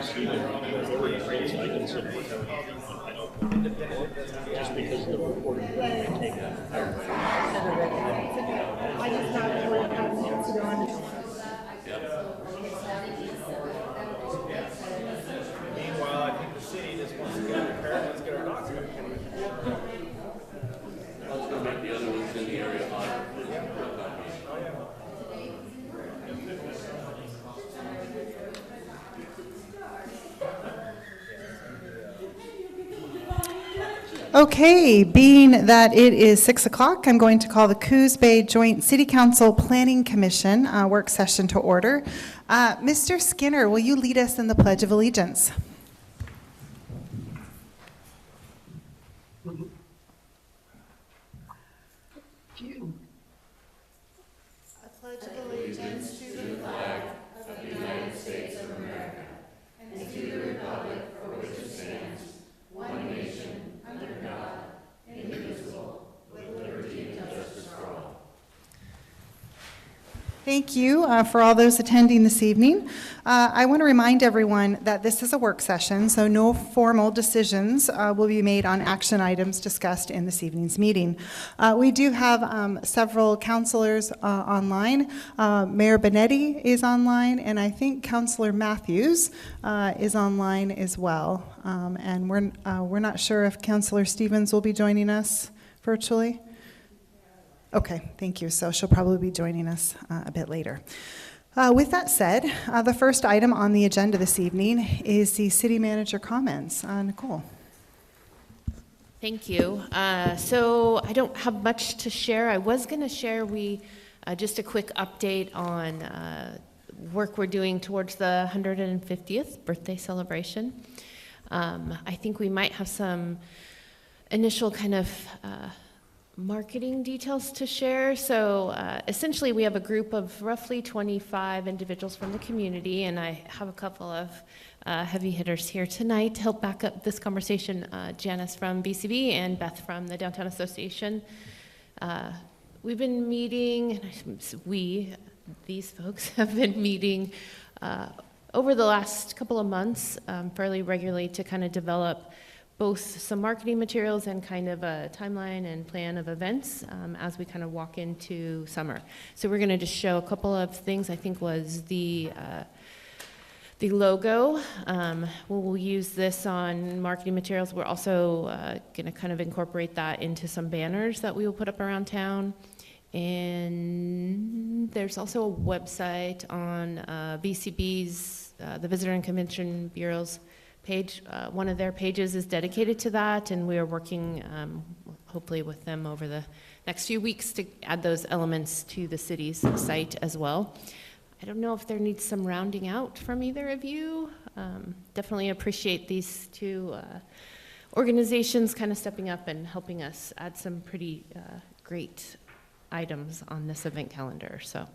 Just because the recording may take a higher rate. I just got it where it has to go on. Meanwhile, I think the city just wants to get prepared. Let's get our dogs going. Let's go make the other ones in the area hotter. Okay, being that it is 6 o'clock, I'm going to call the Coos Bay Joint City Council Planning Commission work session to order. Mr. Skinner, will you lead us in the Pledge of Allegiance? I pledge allegiance to the flag of the United States of America and to the republic for which it stands, one nation, under God, indivisible, with liberty and justice for all. Thank you for all those attending this evening. I want to remind everyone that this is a work session, so no formal decisions will be made on action items discussed in this evening's meeting. We do have several councilors online. Mayor Benetti is online, and I think Councilor Matthews is online as well. And we're not sure if Councilor Stevens will be joining us virtually. Okay, thank you. So she'll probably be joining us a bit later. With that said, the first item on the agenda this evening is the city manager comments. Nicole. Thank you. So I don't have much to share. I was going to share just a quick update on work we're doing towards the 150th birthday celebration. I think we might have some initial kind of marketing details to share. So essentially we have a group of roughly 25 individuals from the community, and I have a couple of heavy hitters here tonight to help back up this conversation. Janice from BCB and Beth from the Downtown Association. We've been meeting, these folks have been meeting over the last couple of months fairly regularly to kind of develop both some marketing materials and kind of a timeline and plan of events as we kind of walk into summer. So we're going to just show a couple of things. I think was the logo. We'll use this on marketing materials. We're also going to kind of incorporate that into some banners that we will put up around town. And there's also a website on VCB's, the Visitor and Convention Bureau's page. One of their pages is dedicated to that, and we are working hopefully with them over the next few weeks to add those elements to the city's site as well. I don't know if there needs some rounding out from either of you. Definitely appreciate these two organizations kind of stepping up and helping us add some pretty great items on this event calendar. So.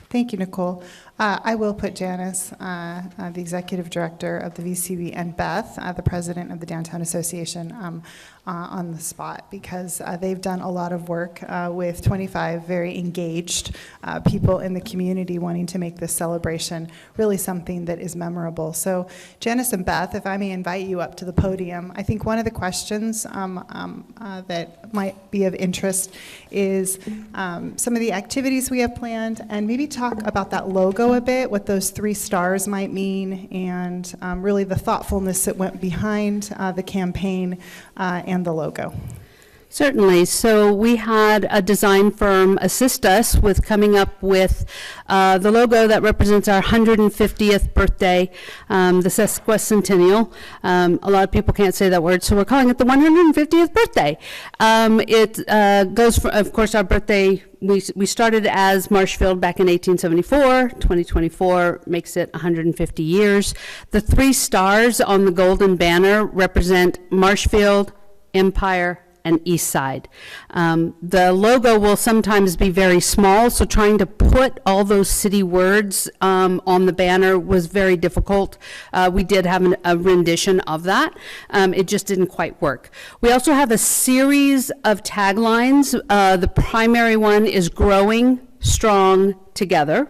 Thank you, Nicole. I will put Janice, the executive director of the VCB, and Beth, the president of the Downtown Association, on the spot, because they've done a lot of work with 25 very engaged people in the community wanting to make this celebration really something that is memorable. So Janice and Beth, if I may invite you up to the podium, I think one of the questions that might be of interest is some of the activities we have planned, and maybe talk about that logo a bit, what those 3 stars might mean, and really the thoughtfulness that went behind the campaign and the logo. Certainly. So we had a design firm assist us with coming up with the logo that represents our 150th birthday, the sesquicentennial. A lot of people can't say that word, so we're calling it the 150th birthday. It goes for, of course, our birthday. We started as Marshfield back in 1874. 2024 makes it 150 years. The 3 stars on the golden banner represent Marshfield, Empire, and East Side. The logo will sometimes be very small, so trying to put all those city words on the banner was very difficult. We did have a rendition of that. It just didn't quite work. We also have a series of taglines. The primary one is growing strong together.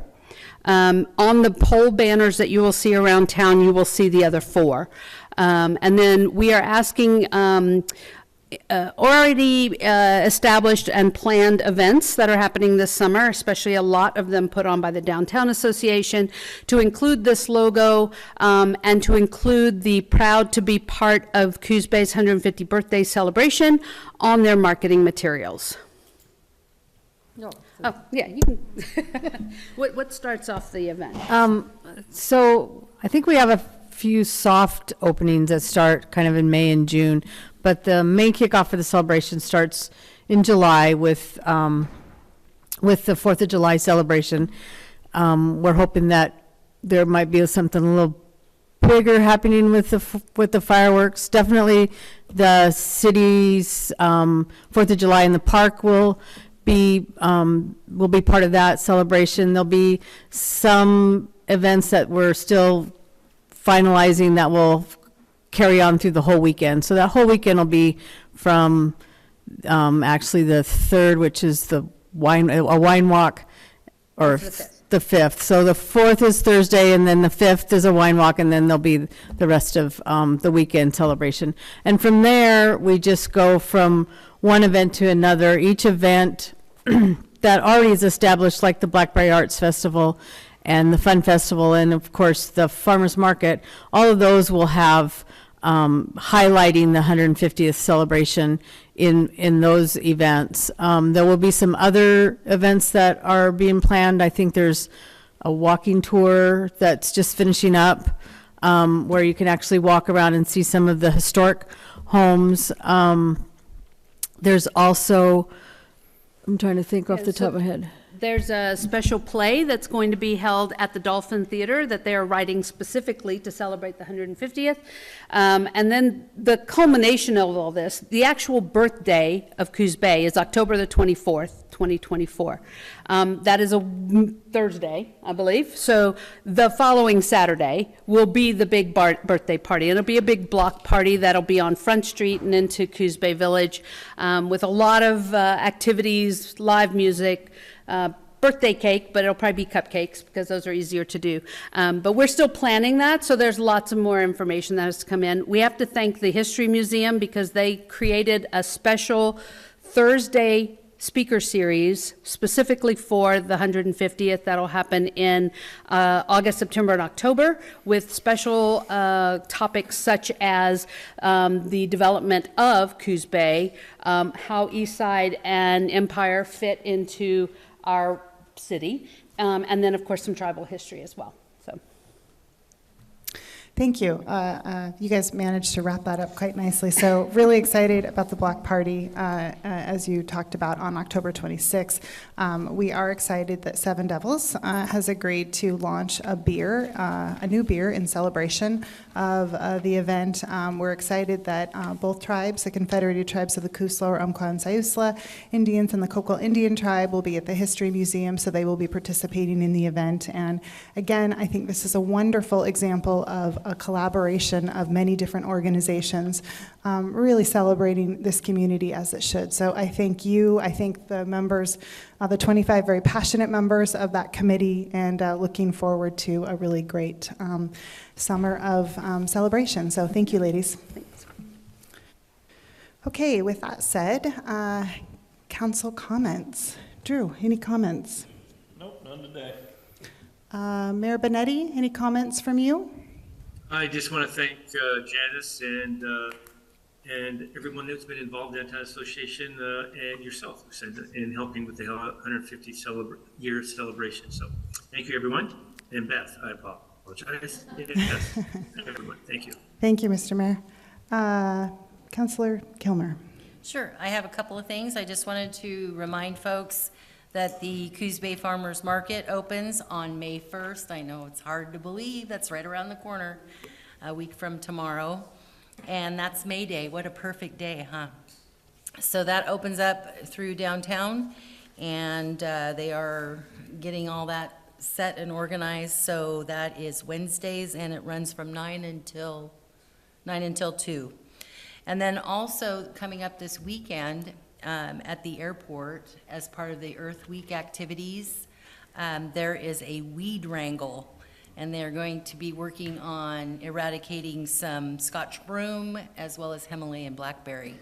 On the pole banners that you will see around town, you will see the other 4. And then we are asking already established and planned events that are happening this summer, especially a lot of them put on by the Downtown Association, to include this logo and to include the proud to be part of Coos Bay's 150th birthday celebration on their marketing materials. Oh, yeah, you can. What starts off the event? So I think we have a few soft openings that start kind of in May and June, but the main kickoff for the celebration starts in July with the 4th of July celebration. We're hoping that there might be something a little bigger happening with the fireworks. Definitely the city's 4th of July in the park will be part of that celebration. There'll be some events that we're still finalizing that will carry on through the whole weekend. So that whole weekend will be from actually the 3rd, which is a wine walk, or the 5th. So the 4th is Thursday, and then the 5th is a wine walk, and then there'll be the rest of the weekend celebration. And from there, we just go from one event to another. Each event that already is established, like the Blackberry Arts Festival and the Fun Festival, and of course the Farmers Market, all of those will have highlighting the 150th celebration in those events. There will be some other events that are being planned. I think there's a walking tour that's just finishing up, where you can actually walk around and see some of the historic homes. There's also, I'm trying to think off the top of my head. There's a special play that's going to be held at the Dolphin Theater that they are writing specifically to celebrate the 150th. And then the culmination of all this, the actual birthday of Coos Bay is October the 24th, 2024. That is a Thursday, I believe. So the following Saturday will be the big birthday party. It'll be a big block party that'll be on Front Street and into Coos Bay Village, with a lot of activities, live music, birthday cake, but it'll probably be cupcakes because those are easier to do. But we're still planning that, so there's lots of more information that has to come in. We have to thank the History Museum because they created a special Thursday speaker series specifically for the 150th. That'll happen in August, September, and October, with special topics such as the development of Coos Bay, how Eastside and Empire fit into our city, and then of course some tribal history as well. So Thank you. You guys managed to wrap that up quite nicely. So really excited about the block party, as you talked about, on October 26th. We are excited that Seven Devils has agreed to launch a beer, a new beer in celebration of the event. We're excited that both tribes, the Confederated Tribes of the Coos, Lower Umpqua, and Siuslaw Indians, and the Coquille Indian Tribe will be at the History Museum, so they will be participating in the event. And again, I think this is a wonderful example of a collaboration of many different organizations, really celebrating this community as it should. So I thank you, I thank the members, the 25 very passionate members of that committee, and looking forward to a really great summer of celebration. So thank you, ladies. thanks. Okay, with that said, council comments. Drew, any comments? Nope, none today. Mayor Benetti, any comments from you? I just want to thank Janice and everyone that's been involved in the Downtown Association and yourself in helping with the 150th year celebration. So thank you, everyone. And Beth, I apologize. Yes, everyone, thank you. Thank you, Mr. Mayor. Councilor Kilmer. Sure. I have a couple of things. I just wanted to remind folks that the Coos Bay Farmers Market opens on May 1st. I know it's hard to believe. That's right around the corner, a week from tomorrow. And that's May Day. What a perfect day, huh? So that opens up through downtown, and they are getting all that set and organized. So that is Wednesdays, and it runs from 9 until 2. And then also coming up this weekend, at the airport, as part of the Earth Week activities, there is a weed wrangle, and they're going to be working on eradicating some Scotch broom as well as Himalayan blackberry.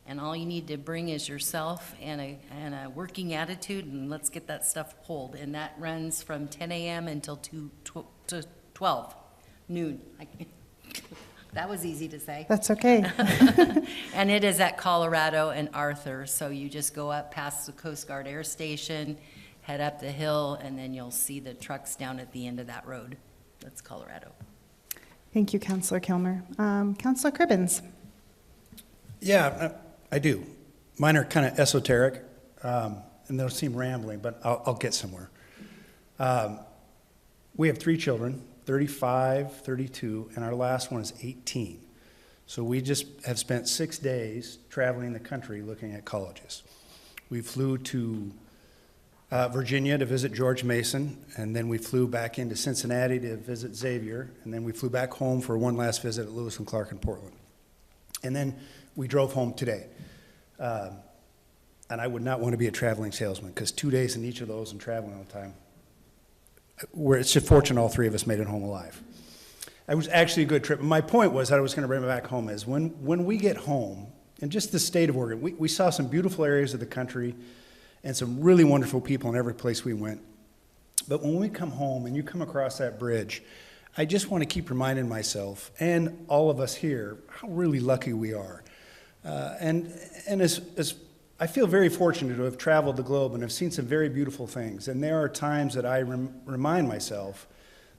And all you need to bring is yourself and a working attitude, and let's get that stuff pulled. And that runs from 10 a.m. until 12 noon. That was easy to say. That's okay. And it is at Colorado and Arthur, so you just go up past the Coast Guard Air Station, head up the hill, and then you'll see the trucks down at the end of that road. That's Colorado. Thank you, Councilor Kilmer. Councilor Cribbins. Yeah, I do. Mine are kind of esoteric, and they'll seem rambling, but I'll get somewhere. We have 3 children, 35, 32, and our last one is 18. So we just have spent 6 days traveling the country looking at colleges. We flew to Virginia to visit George Mason, and then we flew back into Cincinnati to visit Xavier, and then we flew back home for one last visit at Lewis and Clark in Portland. And then we drove home today. And I would not want to be a traveling salesman, because 2 days in each of those and traveling all the time, it's a fortune all 3 of us made it home alive. It was actually a good trip. My point was that I was going to bring it back home is when we get home, and just the state of Oregon, we saw some beautiful areas of the country and some really wonderful people in every place we went. But when we come home and you come across that bridge, I just want to keep reminding myself and all of us here how really lucky we are. And as I feel very fortunate to have traveled the globe and have seen some very beautiful things. And there are times that I remind myself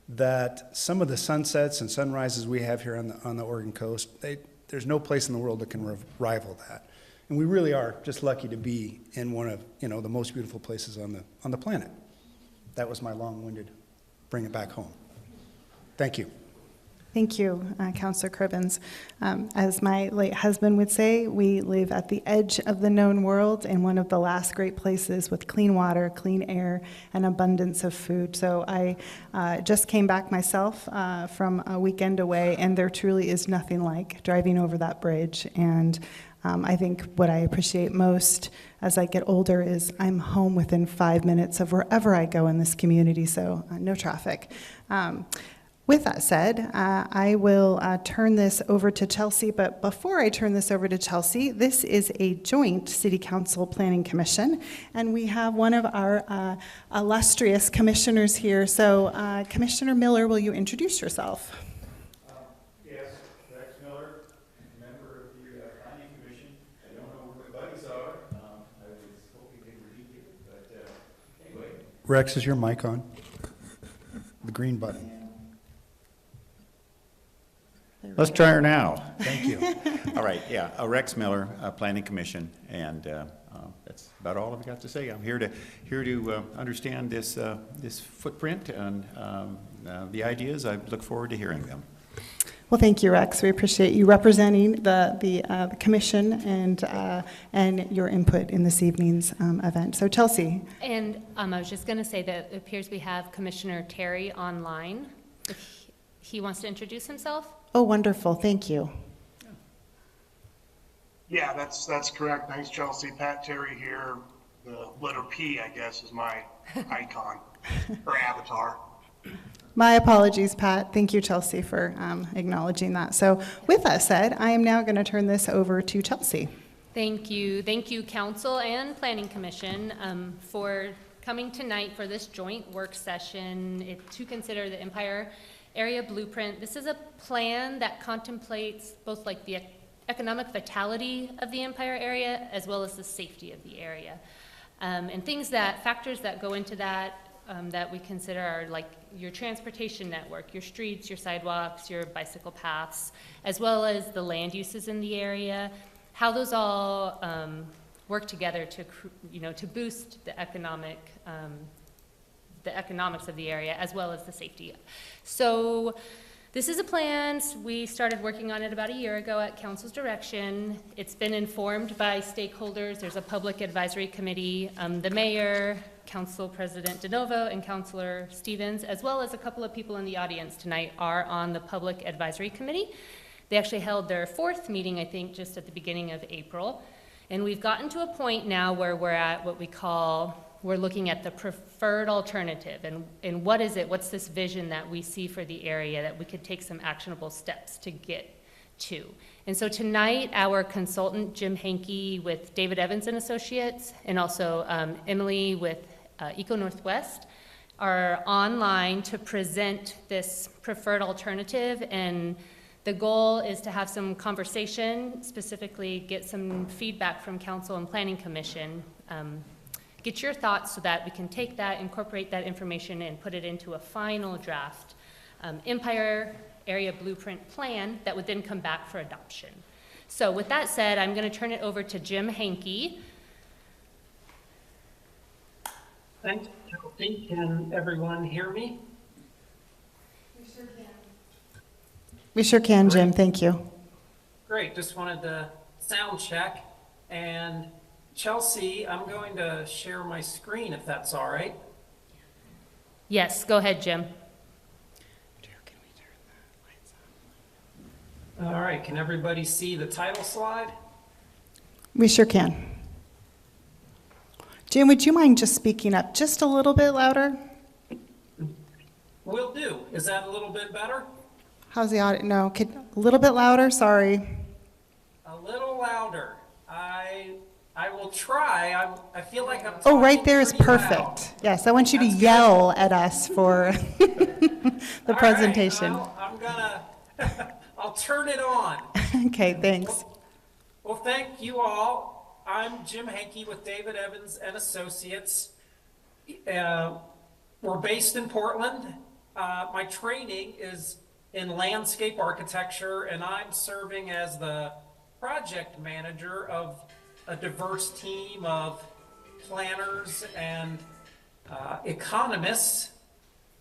that some of the sunsets and sunrises we have here on the Oregon coast, there's no place in the world that can rival that. And we really are just lucky to be in one of the most beautiful places on the planet. That was my long-winded bring it back home. Thank you. Thank you, Councilor Cribbins. As my late husband would say, we live at the edge of the known world in one of the last great places with clean water, clean air, and abundance of food. So I just came back myself from a weekend away, and there truly is nothing like driving over that bridge. And I think what I appreciate most as I get older is I'm home within 5 minutes of wherever I go in this community, so no traffic. With that said, I will turn this over to Chelsea, but before I turn this over to Chelsea, this is a joint City Council Planning Commission, and we have one of our illustrious commissioners here. So Commissioner Miller, will you introduce yourself? Yes, Rex Miller, member of the Planning Commission. I don't know where my buddies are. I was hoping they were here, but anyway. Rex, is your mic on? The green button. Let's try her now. Thank you. All right, yeah, Rex Miller, Planning Commission, and that's about all I've got to say. I'm here to understand this footprint and the ideas. I look forward to hearing them. Well, thank you, Rex. We appreciate you representing the commission and your input in this evening's event. So, Chelsea. And I was just going to say that it appears we have Commissioner Terry online. If he wants to introduce himself. Oh, wonderful. Thank you. Yeah, that's correct. Thanks, Chelsea. Pat Terry here. The letter P, I guess, is my icon or avatar. My apologies, Pat. Thank you, Chelsea, for acknowledging that. So with that said, I am now going to turn this over to Chelsea. Thank you, Council and Planning Commission, for coming tonight for this joint work session to consider the Empire Area Blueprint. This is a plan that contemplates both like the economic vitality of the Empire area as well as the safety of the area. And factors that go into that that we consider are like your transportation network, your streets, your sidewalks, your bicycle paths, as well as the land uses in the area, how those all work together to boost the economics of the area as well as the safety. So this is a plan. We started working on it about a year ago at Council's direction. It's been informed by stakeholders. There's a public advisory committee. The mayor, Council President DeNovo, and Councilor Stevens, as well as a couple of people in the audience tonight, are on the public advisory committee. They actually held their 4th meeting, I think, just at the beginning of April. And we've gotten to a point now where we're at what we call we're looking at the preferred alternative and what is it, what's this vision that we see for the area that we could take some actionable steps to get to. And so tonight, our consultant, Jim Hankey with David Evans and Associates, and also Emily with Eco Northwest, are online to present this preferred alternative. And the goal is to have some conversation, specifically get some feedback from Council and Planning Commission, get your thoughts so that we can take that, incorporate that information, and put it into a final draft Empire Area Blueprint plan that would then come back for adoption. So with that said, I'm going to turn it over to Jim Hankey. Thanks, Chelsea. Can everyone hear me? We sure can, Jim. Thank you. Great. Just wanted to sound check. And Chelsea, I'm going to share my screen if that's all right. Yes, go ahead, Jim. All right. Can everybody see the title slide? We sure can. Jim, would you mind just speaking up just a little bit louder? Will do. Is that a little bit better? How's the audio? No, a little bit louder, sorry. A little louder. I will try. I feel like I'm Oh, right talking there is pretty perfect. loud. Yes, I want you to That's yell at us for the All presentation. right, I'm gonna, I'll turn it on. Okay, thanks. Well, thank you all. I'm Jim Hankey with David Evans and Associates. We're based in Portland. My training is in landscape architecture, and I'm serving as the project manager of a diverse team of planners and economists,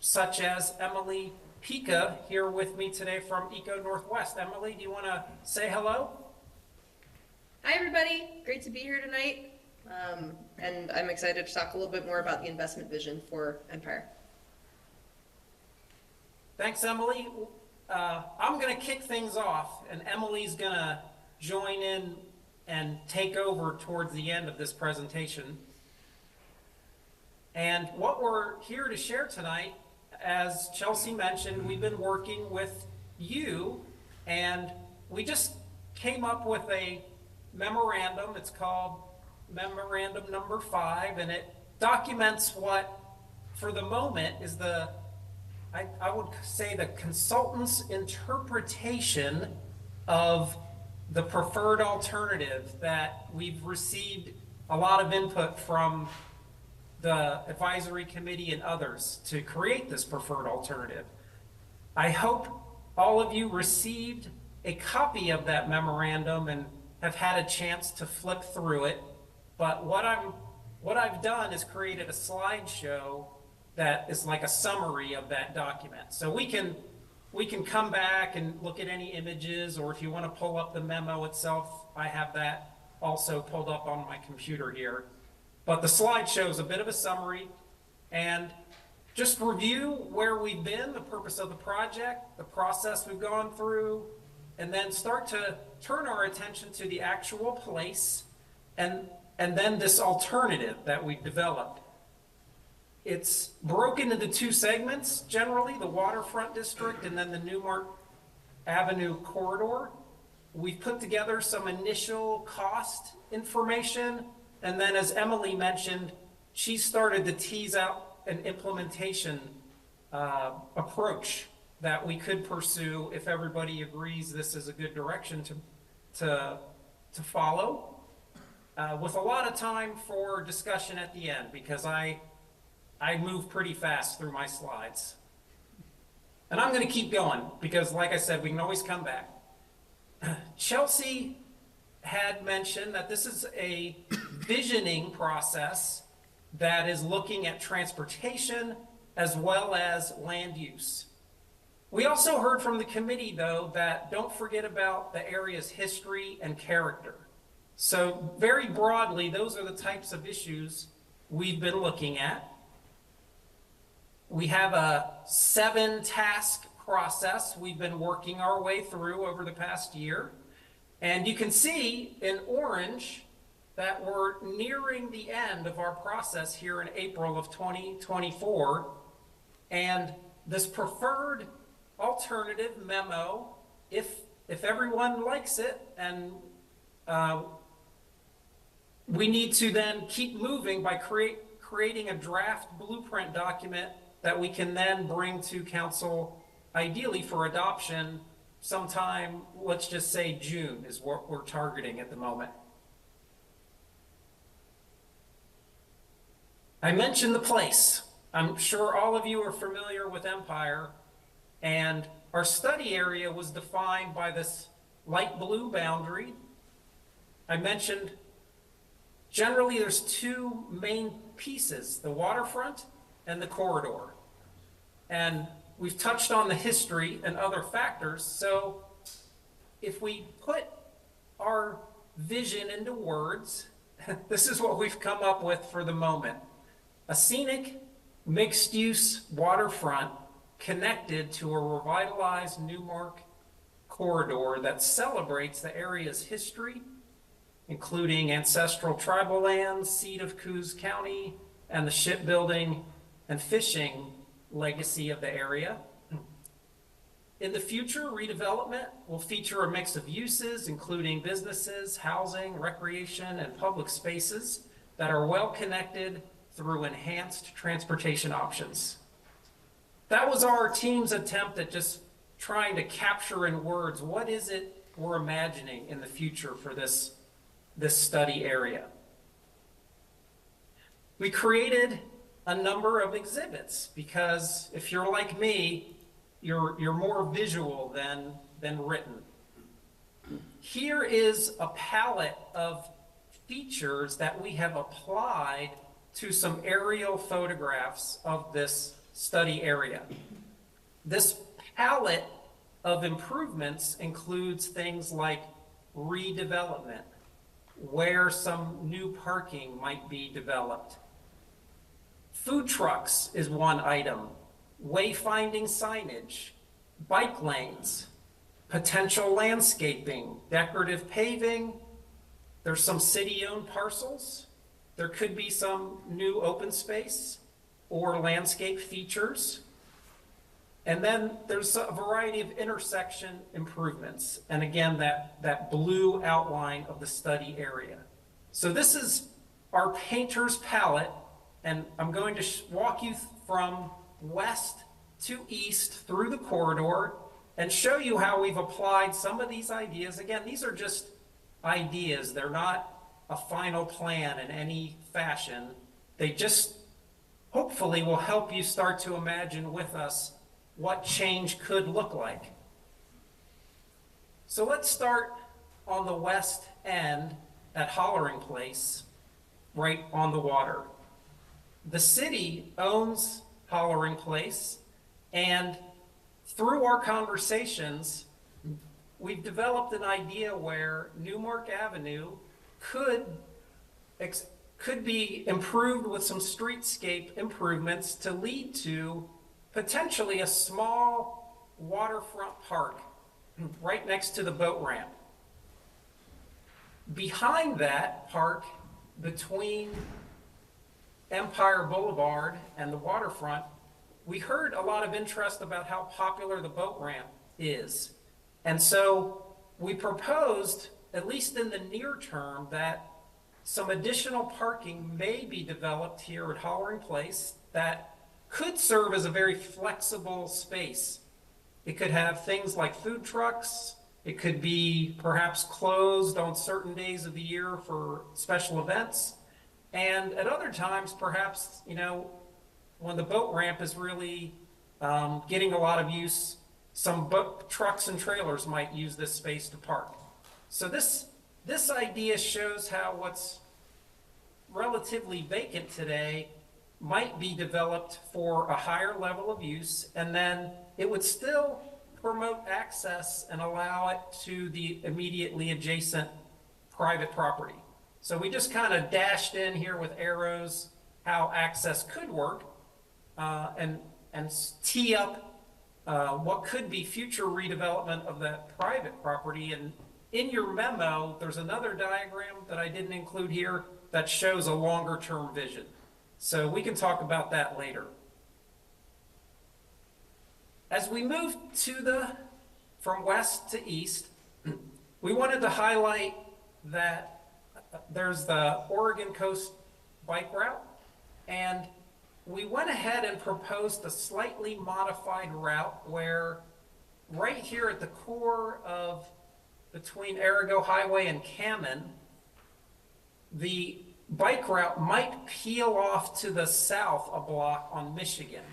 such as Emily Pica here with me today from Eco Northwest. Emily, do you want to say hello? Hi, everybody. Great to be here tonight. And I'm excited to talk a little bit more about the investment vision for Empire. Thanks, Emily. I'm going to kick things off, and Emily's going to join in and take over towards the end of this presentation. And what we're here to share tonight, as Chelsea mentioned, we've been working with you, and we just came up with a memorandum. It's called Memorandum Number 5, and it documents what, for the moment, is I would say the consultant's interpretation of the preferred alternative that we've received a lot of input from the advisory committee and others to create this preferred alternative. I hope all of you received a copy of that memorandum and have had a chance to flip through it. But what I've done is created a slideshow that is like a summary of that document. So we can come back and look at any images, or if you want to pull up the memo itself, I have that also pulled up on my computer here. But the slide shows a bit of a summary and just review where we've been, the purpose of the project, the process we've gone through, and then start to turn our attention to the actual place and then this alternative that we've developed. It's broken into two segments, generally, the waterfront district and then the Newmark Avenue corridor. We've put together some initial cost information, and then as Emily mentioned, she started to tease out an implementation approach that we could pursue if everybody agrees this is a good direction to follow, with a lot of time for discussion at the end, because I move pretty fast through my slides. And I'm going to keep going because, like I said, we can always come back. Chelsea had mentioned that this is a visioning process that is looking at transportation as well as land use. We also heard from the committee, though, that don't forget about the area's history and character. So very broadly, those are the types of issues we've been looking at. We have a 7-task process we've been working our way through over the past year. And you can see in orange that we're nearing the end of our process here in April of 2024, and this preferred alternative memo, if everyone likes it, and we need to then keep moving by creating a draft blueprint document that we can then bring to council, ideally for adoption sometime, let's just say June is what we're targeting at the moment. I mentioned the place. I'm sure all of you are familiar with Empire, and our study area was defined by this light blue boundary. I mentioned generally there's two main pieces, the waterfront and the corridor. And we've touched on the history and other factors, so if we put our vision into words, this is what we've come up with for the moment. A scenic, mixed-use waterfront connected to a revitalized Newmark corridor that celebrates the area's history, including ancestral tribal lands, seat of Coos County, and the shipbuilding and fishing legacy of the area. In the future, redevelopment will feature a mix of uses, including businesses, housing, recreation, and public spaces that are well connected through enhanced transportation options. That was our team's attempt at just trying to capture in words, what is it we're imagining in the future for this study area? We created a number of exhibits because if you're like me, you're more visual than written. Here is a palette of features that we have applied to some aerial photographs of this study area. This palette of improvements includes things like redevelopment, where some new parking might be developed. Food trucks is one item, wayfinding signage, bike lanes, potential landscaping, decorative paving. There's some city-owned parcels. There could be some new open space or landscape features. And then there's a variety of intersection improvements. And again, that blue outline of the study area. So this is our painter's palette, and I'm going to walk you from west to east through the corridor and show you how we've applied some of these ideas. Again, these are just ideas. They're not a final plan in any fashion. They just hopefully will help you start to imagine with us what change could look like. So let's start on the west end at Hollering Place, right on the water. The city owns Hollering Place, and through our conversations, we've developed an idea where Newmark Avenue could be improved with some streetscape improvements to lead to potentially a small waterfront park right next to the boat ramp. Behind that park, between Empire Boulevard and the waterfront, we heard a lot of interest about how popular the boat ramp is. And so we proposed, at least in the near term, that some additional parking may be developed here at Hollering Place that could serve as a very flexible space. It could have things like food trucks. It could be perhaps closed on certain days of the year for special events. And at other times, perhaps, when the boat ramp is really getting a lot of use, some boat trucks and trailers might use this space to park. So this idea shows how what's relatively vacant today might be developed for a higher level of use, and then it would still promote access and allow it to the immediately adjacent private property. So we just kind of dashed in here with arrows how access could work and tee up what could be future redevelopment of that private property. And in your memo, there's another diagram that I didn't include here that shows a longer-term vision. So we can talk about that later. As we move from west to east, we wanted to highlight that there's the Oregon Coast bike route, and we went ahead and proposed a slightly modified route where right here at the core of between Arago Highway and Cammon, the bike route might peel off to the south a block on Michigan,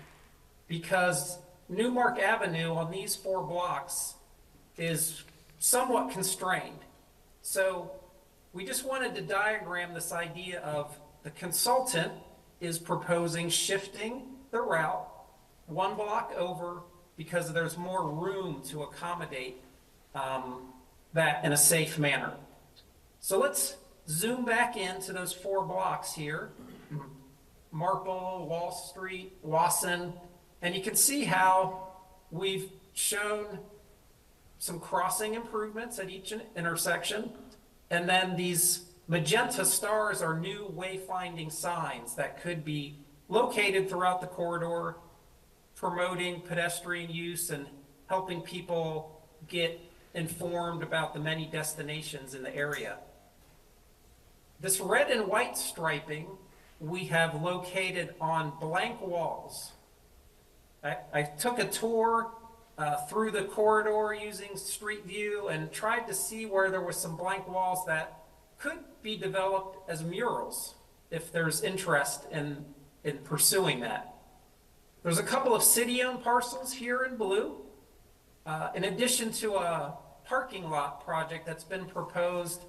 because Newmark Avenue on these 4 blocks is somewhat constrained. So we just wanted to diagram this idea of the consultant is proposing shifting the route 1 block over because there's more room to accommodate that in a safe manner. So let's zoom back into those 4 blocks here. Marple, Wall Street, Wasson, and you can see how we've shown some crossing improvements at each intersection. And then these magenta stars are new wayfinding signs that could be located throughout the corridor, promoting pedestrian use and helping people get informed about the many destinations in the area. This red and white striping we have located on blank walls. I took a tour through the corridor using Street View and tried to see where there were some blank walls that could be developed as murals if there's interest in pursuing that. There's a couple of city-owned parcels here in blue, in addition to a parking lot project that's been proposed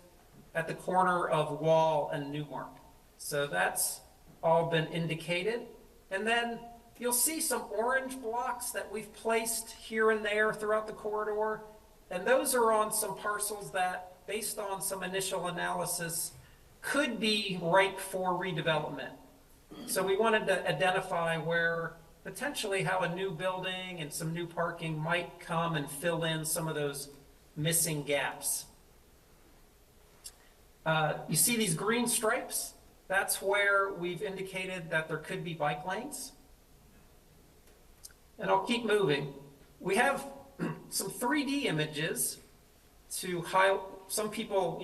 at the corner of Wall and Newmark. So that's all been indicated. And then you'll see some orange blocks that we've placed here and there throughout the corridor. And those are on some parcels that, based on some initial analysis, could be ripe for redevelopment. So we wanted to identify where potentially how a new building and some new parking might come and fill in some of those missing gaps. You see these green stripes? That's where we've indicated that there could be bike lanes. And I'll keep moving. We have some 3D images to highlight. Some people,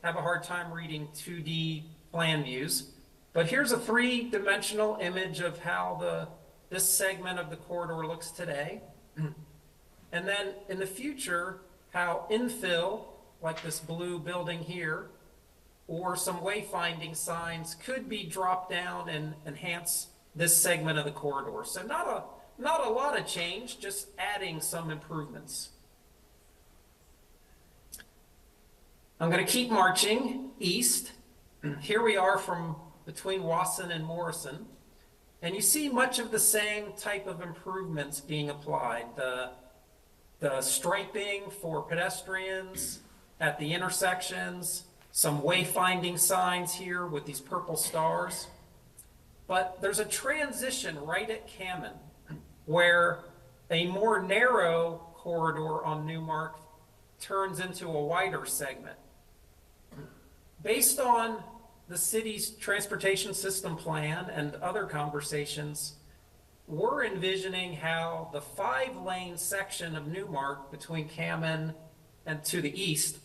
have a hard time reading 2D plan views, but here's a 3-dimensional image of how this segment of the corridor looks today. And then in the future, how infill, like this blue building here, or some wayfinding signs could be dropped down and enhance this segment of the corridor. So not a lot of change, just adding some improvements. I'm going to keep marching east. Here we are from between Wasson and Morrison. And you see much of the same type of improvements being applied. The striping for pedestrians at the intersections, some wayfinding signs here with these purple stars. But there's a transition right at Cammon where a more narrow corridor on Newmark turns into a wider segment. Based on the city's transportation system plan and other conversations, we're envisioning how the 5-lane section of Newmark between Cammon and to the east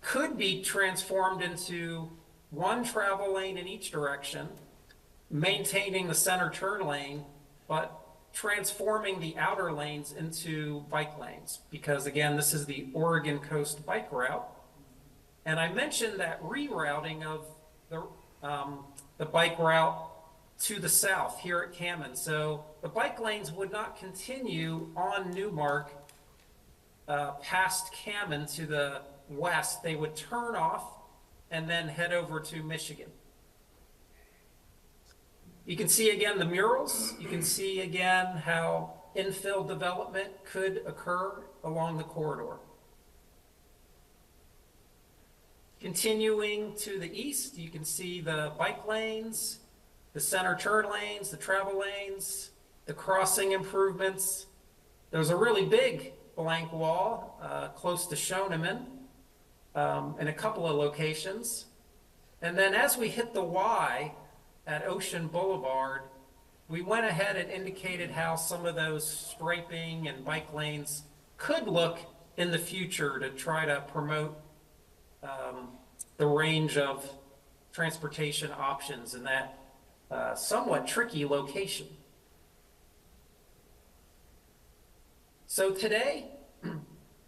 could be transformed into 1 travel lane in each direction, maintaining the center turn lane, but transforming the outer lanes into bike lanes. Because again, this is the Oregon Coast bike route. And I mentioned that rerouting of the bike route to the south here at Cammon. So the bike lanes would not continue on Newmark past Cammon to the west. They would turn off and then head over to Michigan. You can see again the murals. You can see again how infill development could occur along the corridor. Continuing to the east, you can see the bike lanes, the center turn lanes, the travel lanes, the crossing improvements. There's a really big blank wall close to Schoeneman. in a couple of locations. And then as we hit the Y at Ocean Boulevard, we went ahead and indicated how some of those striping and bike lanes could look in the future to try to promote the range of transportation options in that somewhat tricky location. So today,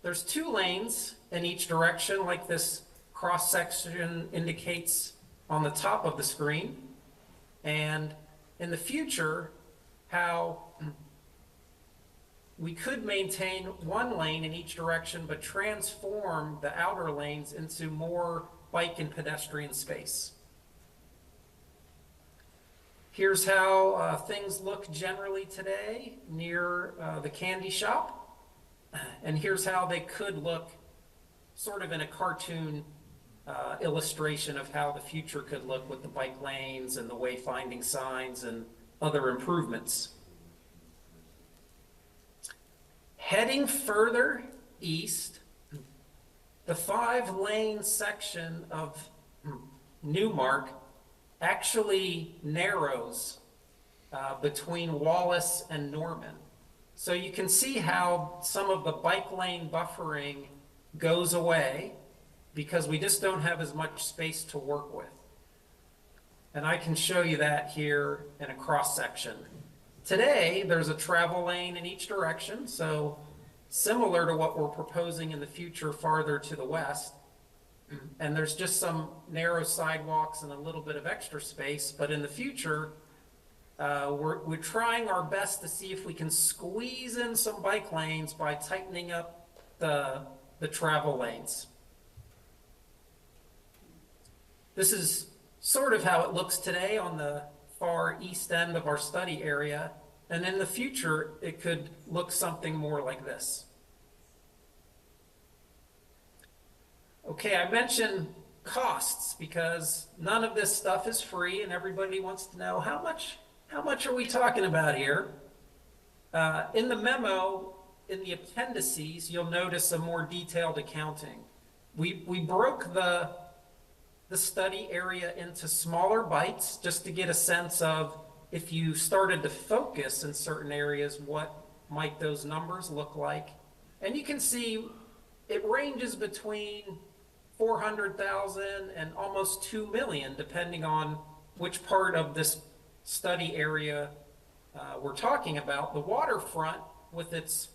there's 2 lanes in each direction, like this cross-section indicates on the top of the screen. And in the future, how we could maintain 1 lane in each direction, but transform the outer lanes into more bike and pedestrian space. Here's how things look generally today near the candy shop. And here's how they could look sort of in a cartoon illustration of how the future could look with the bike lanes and the wayfinding signs and other improvements. Heading further east, the 5-lane section of Newmark actually narrows between Wallace and Norman. So you can see how some of the bike lane buffering goes away because we just don't have as much space to work with. And I can show you that here in a cross section. Today, there's a travel lane in each direction, so similar to what we're proposing in the future farther to the west. And there's just some narrow sidewalks and a little bit of extra space, but in the future, we're trying our best to see if we can squeeze in some bike lanes by tightening up the travel lanes. This is sort of how it looks today on the far east end of our study area, and in the future, it could look something more like this. Okay, I mentioned costs because none of this stuff is free, and everybody wants to know how much are we talking about here? In the memo, in the appendices, you'll notice a more detailed accounting. We broke the study area into smaller bites just to get a sense of if you started to focus in certain areas, what might those numbers look like? And you can see it ranges between 400,000 and almost 2 million, depending on which part of this study area we're talking about. The waterfront, with its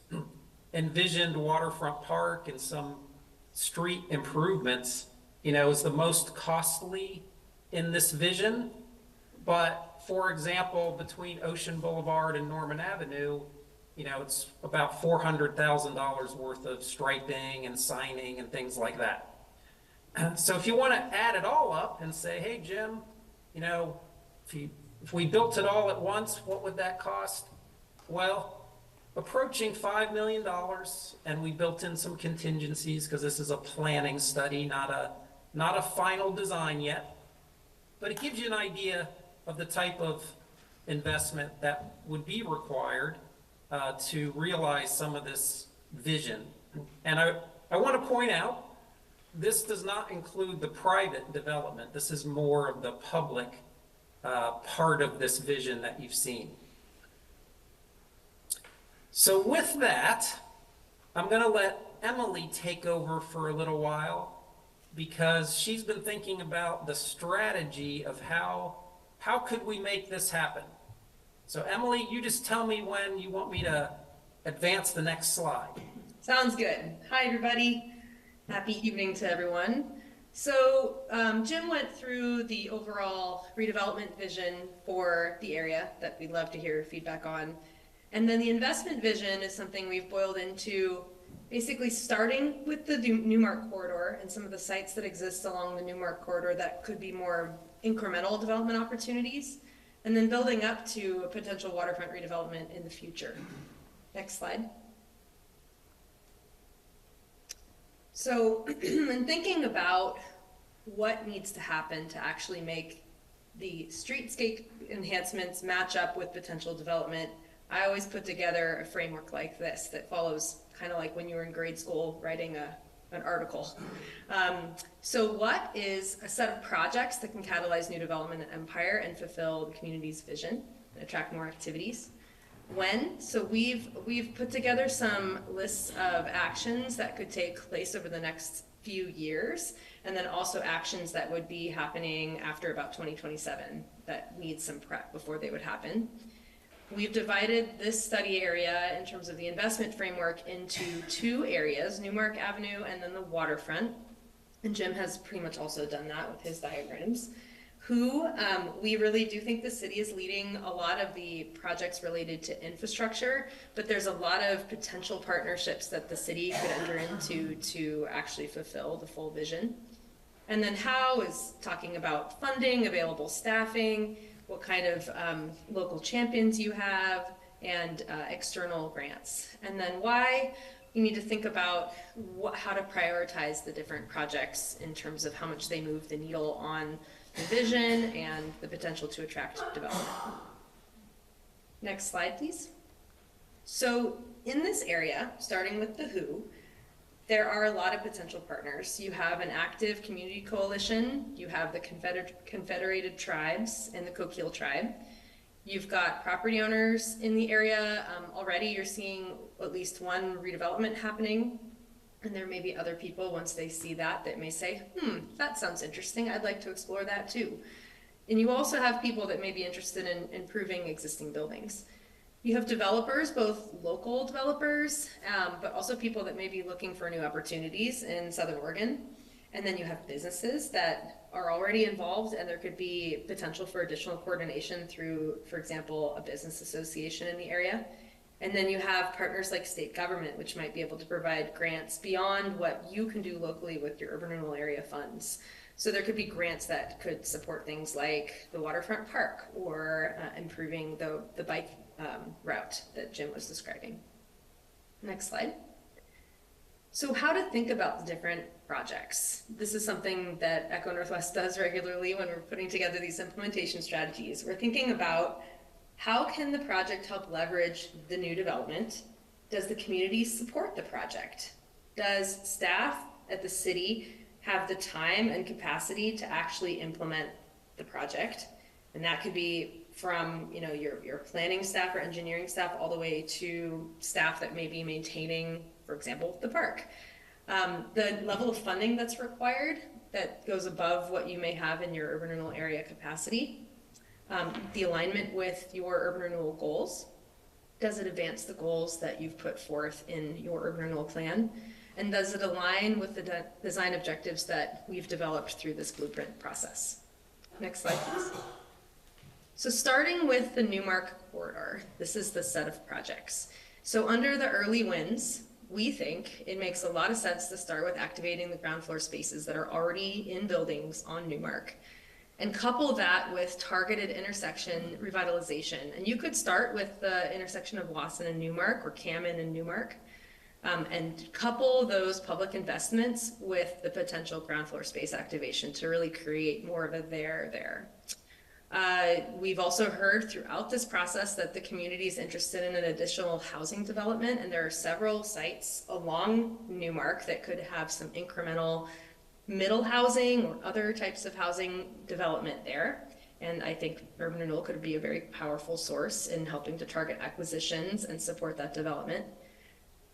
envisioned waterfront park and some street improvements, is the most costly in this vision. But for example, between Ocean Boulevard and Norman Avenue, it's about $400,000 worth of striping and signing and things like that. So if you want to add it all up and say, hey, Jim, if we built it all at once, what would that cost? Well, approaching $5 million, and we built in some contingencies because this is a planning study, not a final design yet. But it gives you an idea of the type of investment that would be required to realize some of this vision. And I want to point out, this does not include the private development. This is more of the public part of this vision that you've seen. So with that, I'm going to let Emily take over for a little while because she's been thinking about the strategy of how could we make this happen. So Emily, you just tell me when you want me to advance the next slide. Sounds good. Hi, everybody. Happy evening to everyone. So Jim went through the overall redevelopment vision for the area that we'd love to hear feedback on. And then the investment vision is something we've boiled into basically starting with the Newmark corridor and some of the sites that exist along the Newmark corridor that could be more incremental development opportunities, and then building up to a potential waterfront redevelopment in the future. Next slide. So in thinking about what needs to happen to actually make the streetscape enhancements match up with potential development, I always put together a framework like this that follows kind of like when you were in grade school writing a an article. So what is a set of projects that can catalyze new development at Empire and fulfill the community's vision and attract more activities? When? So we've put together some lists of actions that could take place over the next few years, and then also actions that would be happening after about 2027 that need some prep before they would happen. We've divided this study area in terms of the investment framework into two areas, Newmark Avenue and then the waterfront. And Jim has pretty much also done that with his diagrams. We really do think the city is leading a lot of the projects related to infrastructure, but there's a lot of potential partnerships that the city could enter into to actually fulfill the full vision. And then how is talking about funding, available staffing, what kind of local champions you have, and external grants. And then why, you need to think about how to prioritize the different projects in terms of how much they move the needle on the vision and the potential to attract development. Next slide, please. So in this area, starting with the who, there are a lot of potential partners. You have an active community coalition, you have the Confederated Tribes and the Coquille Tribe. You've got property owners in the area. Already you're seeing at least one redevelopment happening. And there may be other people, once they see that, that may say, that sounds interesting. I'd like to explore that too. And you also have people that may be interested in improving existing buildings. You have developers, both local developers, but also people that may be looking for new opportunities in Southern Oregon. And then you have businesses that are already involved, and there could be potential for additional coordination through, for example, a business association in the area. And then you have partners like state government, which might be able to provide grants beyond what you can do locally with your urban renewal area funds. So there could be grants that could support things like the waterfront park or improving the bike route that Jim was describing. Next slide. So how to think about the different projects. This is something that Echo Northwest does regularly when we're putting together these implementation strategies. We're thinking about how can the project help leverage the new development? Does the community support the project? Does staff at the city have the time and capacity to actually implement the project? And that could be from your planning staff or engineering staff all the way to staff that may be maintaining, for example, the park. The level of funding that's required that goes above what you may have in your urban renewal area capacity. The alignment with your urban renewal goals. Does it advance the goals that you've put forth in your urban renewal plan? And does it align with the design objectives that we've developed through this blueprint process? Next slide, please. So starting with the Newmark corridor, this is the set of projects. So under the early wins, we think it makes a lot of sense to start with activating the ground floor spaces that are already in buildings on Newmark, and couple that with targeted intersection revitalization. And you could start with the intersection of Wasson and Newmark, or Cammon and Newmark, and couple those public investments with the potential ground floor space activation to really create more of a there. We've also heard throughout this process that the community is interested in an additional housing development, and there are several sites along Newmark that could have some incremental middle housing or other types of housing development there. And I think urban renewal could be a very powerful source in helping to target acquisitions and support that development.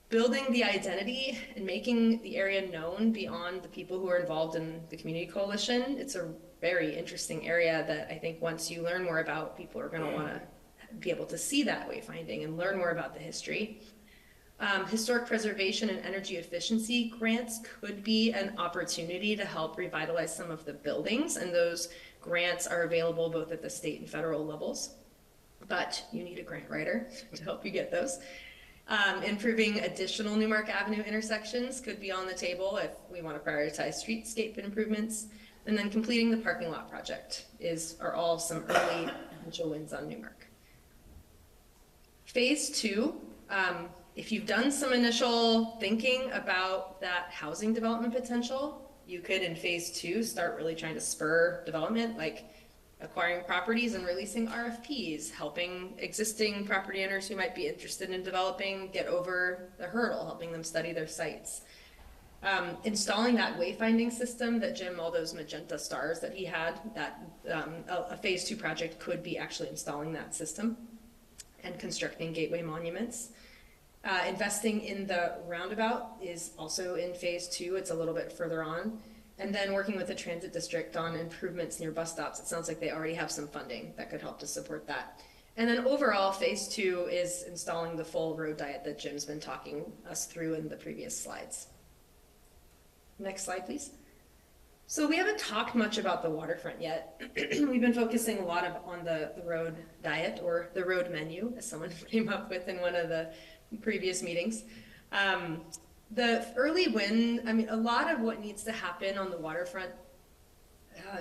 Building the identity and making the area known beyond the people who are involved in the community coalition. It's a very interesting area that I think once you learn more about, people are going to want to be able to see that wayfinding and learn more about the history. Historic preservation and energy efficiency grants could be an opportunity to help revitalize some of the buildings, and those grants are available both at the state and federal levels, but you need a grant writer to help you get those. Improving additional Newmark Avenue intersections could be on the table if we want to prioritize streetscape improvements. And then completing the parking lot project are all some early potential wins on Newmark. Phase 2, if you've done some initial thinking about that housing development potential, you could in phase 2 start really trying to spur development, like acquiring properties and releasing RFPs, helping existing property owners who might be interested in developing get over the hurdle, helping them study their sites. Installing that wayfinding system that Jim, all those magenta stars that he had, that a phase 2 project could be actually installing that system and constructing gateway monuments. Investing in the roundabout is also in phase 2. It's a little bit further on. And then working with the transit district on improvements near bus stops. It sounds like they already have some funding that could help to support that. And then overall, phase 2 is installing the full road diet that Jim's been talking us through in the previous slides. Next slide, please. So we haven't talked much about the waterfront yet. We've been focusing a lot on the road diet, or the road menu, as someone came up with in one of the previous meetings. The early win, I mean, a lot of what needs to happen on the waterfront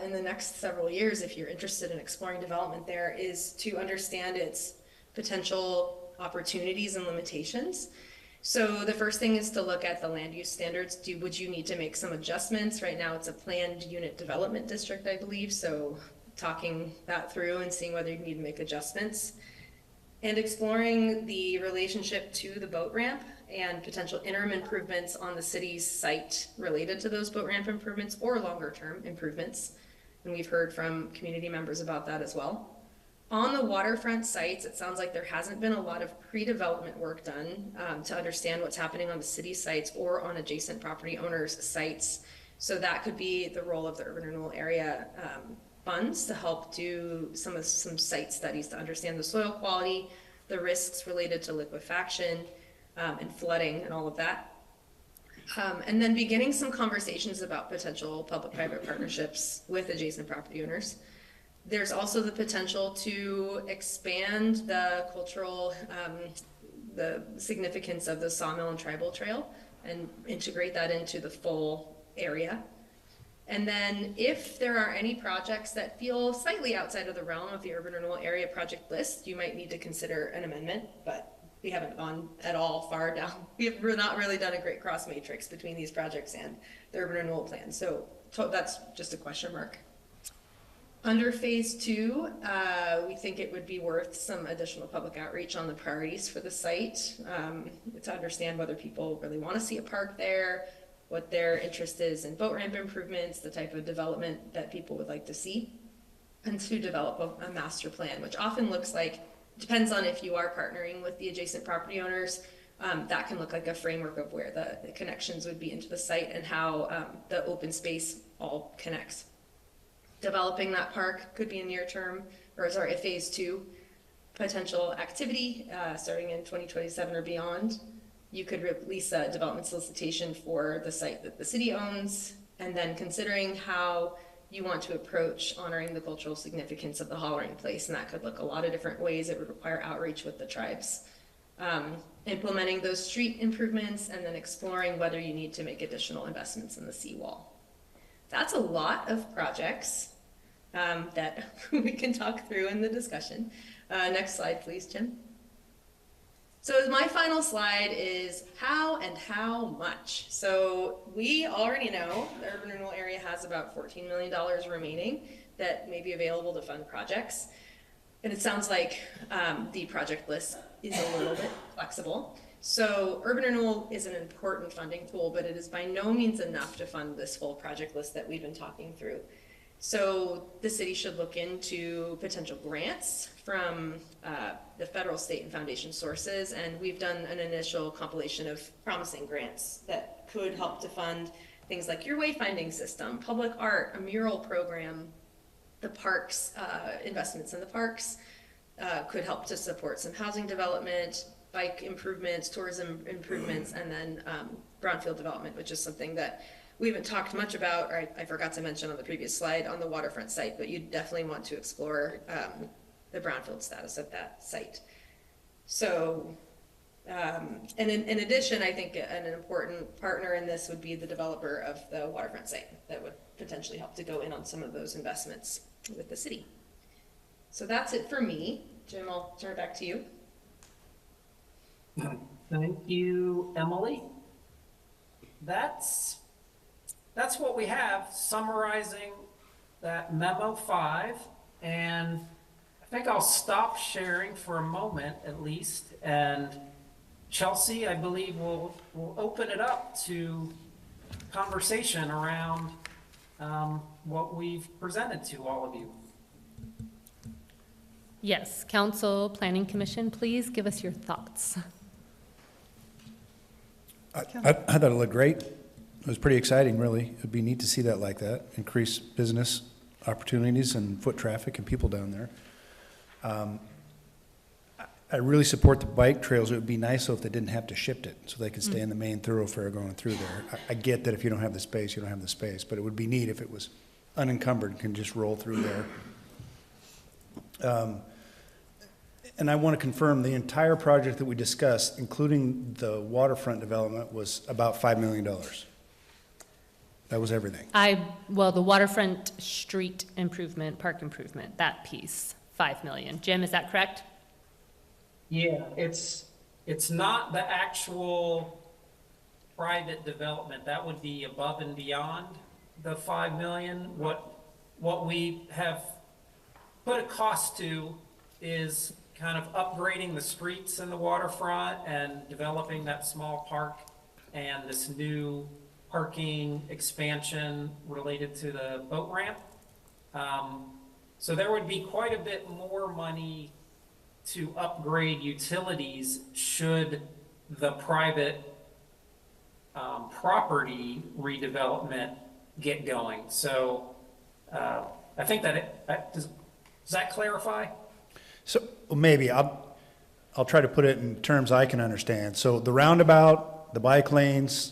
in the next several years, if you're interested in exploring development there, is to understand its potential opportunities and limitations. So the first thing is to look at the land use standards. Would you need to make some adjustments? Right now it's a planned unit development district, I believe, so talking that through and seeing whether you need to make adjustments. And exploring the relationship to the boat ramp and potential interim improvements on the city's site related to those boat ramp improvements or longer term improvements. And we've heard from community members about that as well. On the waterfront sites, it sounds like there hasn't been a lot of pre-development work done to understand what's happening on the city sites or on adjacent property owners' sites. So that could be the role of the urban renewal area funds to help do some site studies to understand the soil quality, the risks related to liquefaction and flooding and all of that. And then beginning some conversations about potential public-private partnerships with adjacent property owners. There's also the potential to expand the cultural, the significance of the Sawmill and Tribal Trail and integrate that into the full area. And then if there are any projects that feel slightly outside of the realm of the urban renewal area project list, you might need to consider an amendment, but we haven't gone at all far down. We've not really done a great cross matrix between these projects and the urban renewal plan. So that's just a question mark. Under phase 2, we think it would be worth some additional public outreach on the priorities for the site to understand whether people really want to see a park there, what their interest is in boat ramp improvements, the type of development that people would like to see, and to develop a master plan, which often looks like, depends on if you are partnering with the adjacent property owners, that can look like a framework of where the connections would be into the site and how the open space all connects. Developing that park could be a near term, or sorry, a phase 2 potential activity starting in 2027 or beyond. You could release a development solicitation for the site that the city owns, and then considering how you want to approach honoring the cultural significance of the hollering place, and that could look a lot of different ways. It would require outreach with the tribes. Implementing those street improvements, and then exploring whether you need to make additional investments in the seawall. That's a lot of projects that we can talk through in the discussion. Next slide, please, Jim. So my final slide is how and how much. So we already know the urban renewal area has about $14 million remaining that may be available to fund projects. And it sounds like the project list is a little bit flexible. So urban renewal is an important funding tool, but it is by no means enough to fund this full project list that we've been talking through. So the city should look into potential grants from the federal, state, and foundation sources, and we've done an initial compilation of promising grants that could help to fund things like your wayfinding system, public art, a mural program, the parks, investments in the parks, could help to support some housing development, bike improvements, tourism improvements, and then brownfield development, which is something that we haven't talked much about, or I forgot to mention on the previous slide on the waterfront site, but you definitely want to explore the brownfield status of that site. So, and in addition, I think an important partner in this would be the developer of the waterfront site that would potentially help to go in on some of those investments with the city. So that's it for me. Jim, I'll turn it back to you. Thank you, Emily. That's what we have summarizing that memo 5, and I think I'll stop sharing for a moment at least, and Chelsea, I believe we'll open it up to conversation around what we've presented to all of you. Yes, Council, Planning Commission, please give us your thoughts. I thought it looked great. It was pretty exciting, really. It'd be neat to see that like that, increase business opportunities and foot traffic and people down there. I really support the bike trails. It would be nice though if they didn't have to shift it, so they could stay in the main thoroughfare going through there. I get that if you don't have the space, you don't have the space, but it would be neat if it was unencumbered and can just roll through there. And I want to confirm, the entire project that we discussed, including the waterfront development, was about $5 million. That was everything. Well, the waterfront street improvement, park improvement, that piece, 5 million. Jim, is that correct? Yeah, it's not the actual private development. That would be above and beyond the 5 million. What we have put a cost to is kind of upgrading the streets in the waterfront and developing that small park and this new parking expansion related to the boat ramp. So there would be quite a bit more money to upgrade utilities should the private property redevelopment get going. So I think that does that clarify? So well, maybe I'll try to put it in terms I can understand. So the roundabout, the bike lanes,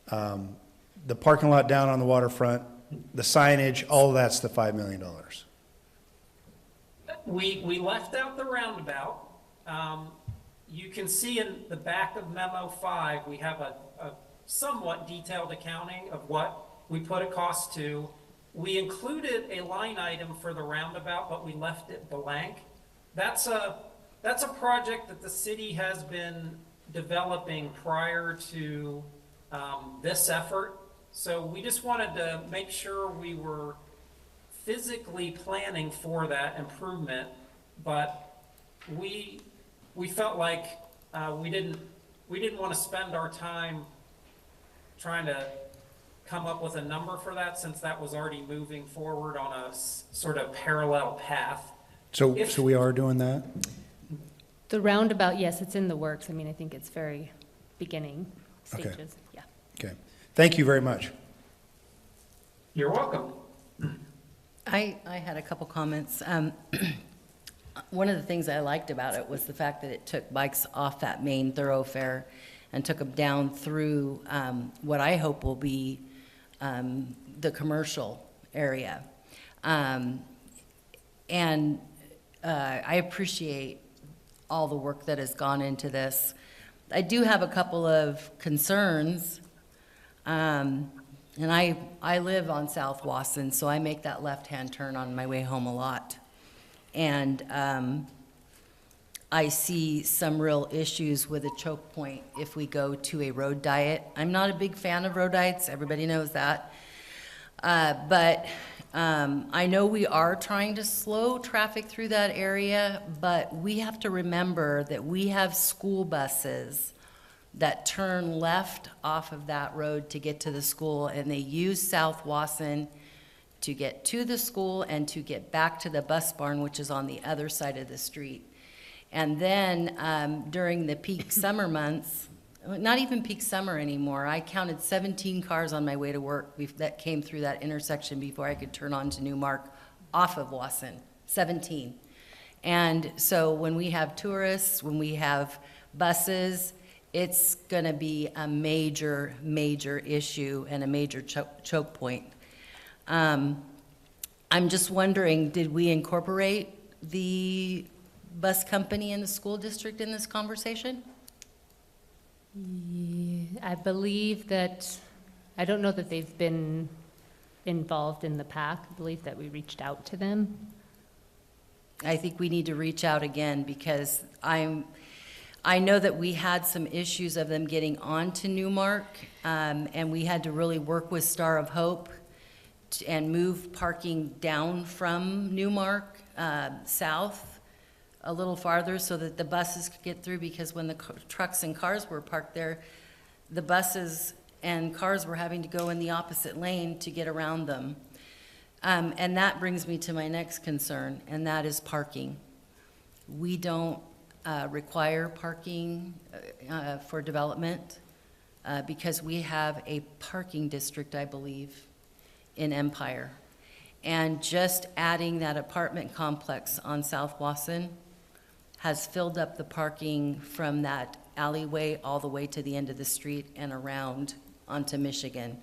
the parking lot down on the waterfront, the signage, all of that's the $5 million. We left out the roundabout. You can see in the back of Memo 5, we have a somewhat detailed accounting of what we put a cost to. We included a line item for the roundabout, but we left it blank. That's a project that the city has been developing prior to this effort. So we just wanted to make sure we were physically planning for that improvement, but we felt like we didn't want to spend our time trying to come up with a number for that, since that was already moving forward on a sort of parallel path. So we are doing that? The roundabout, yes, it's in the works. I mean, I think it's very beginning Okay. stages. Yeah. Okay. Thank you very much. You're welcome. I had a couple comments. One of the things I liked about it was the fact that it took bikes off that main thoroughfare and took them down through what I hope will be the commercial area. And I appreciate all the work that has gone into this. I do have a couple of concerns. And I live on South Wasson, so I make that left-hand turn on my way home a lot. And I see some real issues with a choke point if we go to a road diet. I'm not a big fan of road diets, everybody knows that. But I know we are trying to slow traffic through that area, but we have to remember that we have school buses that turn left off of that road to get to the school, and they use South Wasson to get to the school and to get back to the bus barn, which is on the other side of the street. And then during the peak summer months, not even peak summer anymore, I counted 17 cars on my way to work that came through that intersection before I could turn on to Newmark off of Wasson, 17. And so when we have tourists, when we have buses, it's going to be a major, major issue and a major choke point. I'm just wondering, did we incorporate the bus company and the school district in this conversation? I believe that, I don't know that they've been involved in the PAC. I believe that we reached out to them. I think we need to reach out again, because I know that we had some issues of them getting onto Newmark, and we had to really work with Star of Hope and move parking down from Newmark south a little farther so that the buses could get through, because when the trucks and cars were parked there, the buses and cars were having to go in the opposite lane to get around them. And that brings me to my next concern, and that is parking. We don't require parking for development because we have a parking district, I believe, in Empire. And just adding that apartment complex on South Wasson has filled up the parking from that alleyway all the way to the end of the street and around onto Michigan.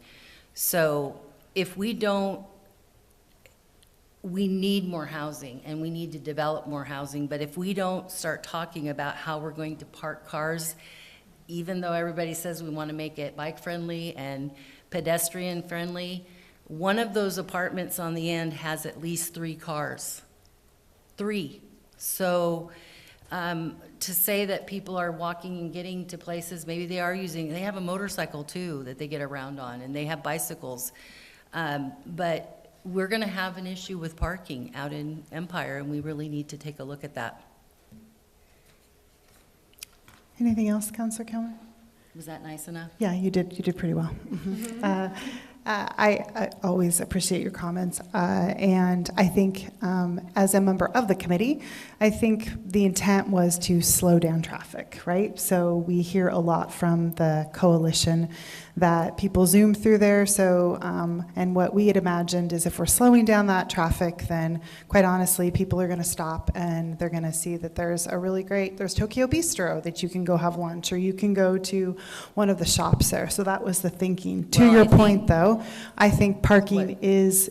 So if we don't, we need more housing and we need to develop more housing, but if we don't start talking about how we're going to park cars, even though everybody says we want to make it bike-friendly and pedestrian-friendly, one of those apartments on the end has at least 3 cars. 3. So to say that people are walking and getting to places, maybe they are they have a motorcycle too that they get around on, and they have bicycles. But we're going to have an issue with parking out in Empire, and we really need to take a look at that. Anything else, Councilor Kelmer? Was that nice enough? Yeah, you did pretty well. I always appreciate your comments, and I think as a member of the committee, I think the intent was to slow down traffic, right? So we hear a lot from the coalition that people zoom through there. So, and what we had imagined is if we're slowing down that traffic, then quite honestly, people are going to stop and they're going to see that there's Tokyo Bistro that you can go have lunch, or you can go to one of the shops there. So that was the thinking. To your point, though, I think parking is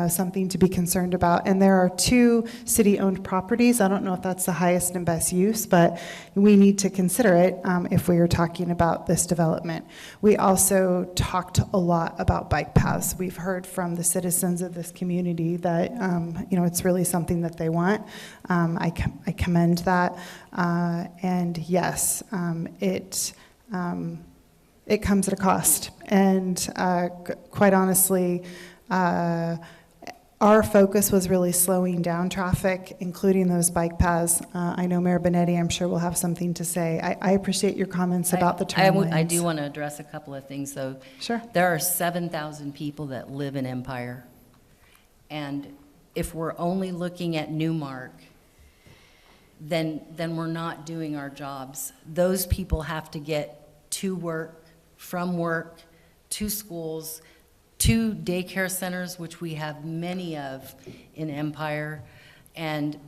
something to be concerned about. And there are 2 city-owned properties. I don't know if that's the highest and best use, but we need to consider it if we are talking about this development. We also talked a lot about bike paths. We've heard from the citizens of this community that it's really something that they want. I commend that, and yes, it comes at a cost. And quite honestly, our focus was really slowing down traffic, including those bike paths. I know Mayor Benetti, I'm sure, will have something to say. I appreciate your comments about the turn lanes. I do want to address a couple of things, though. Sure. There are 7,000 people that live in Empire. And if we're only looking at Newmark, then we're not doing our jobs. Those people have to get to work, from work, to schools, to daycare centers, which we have many of in Empire, and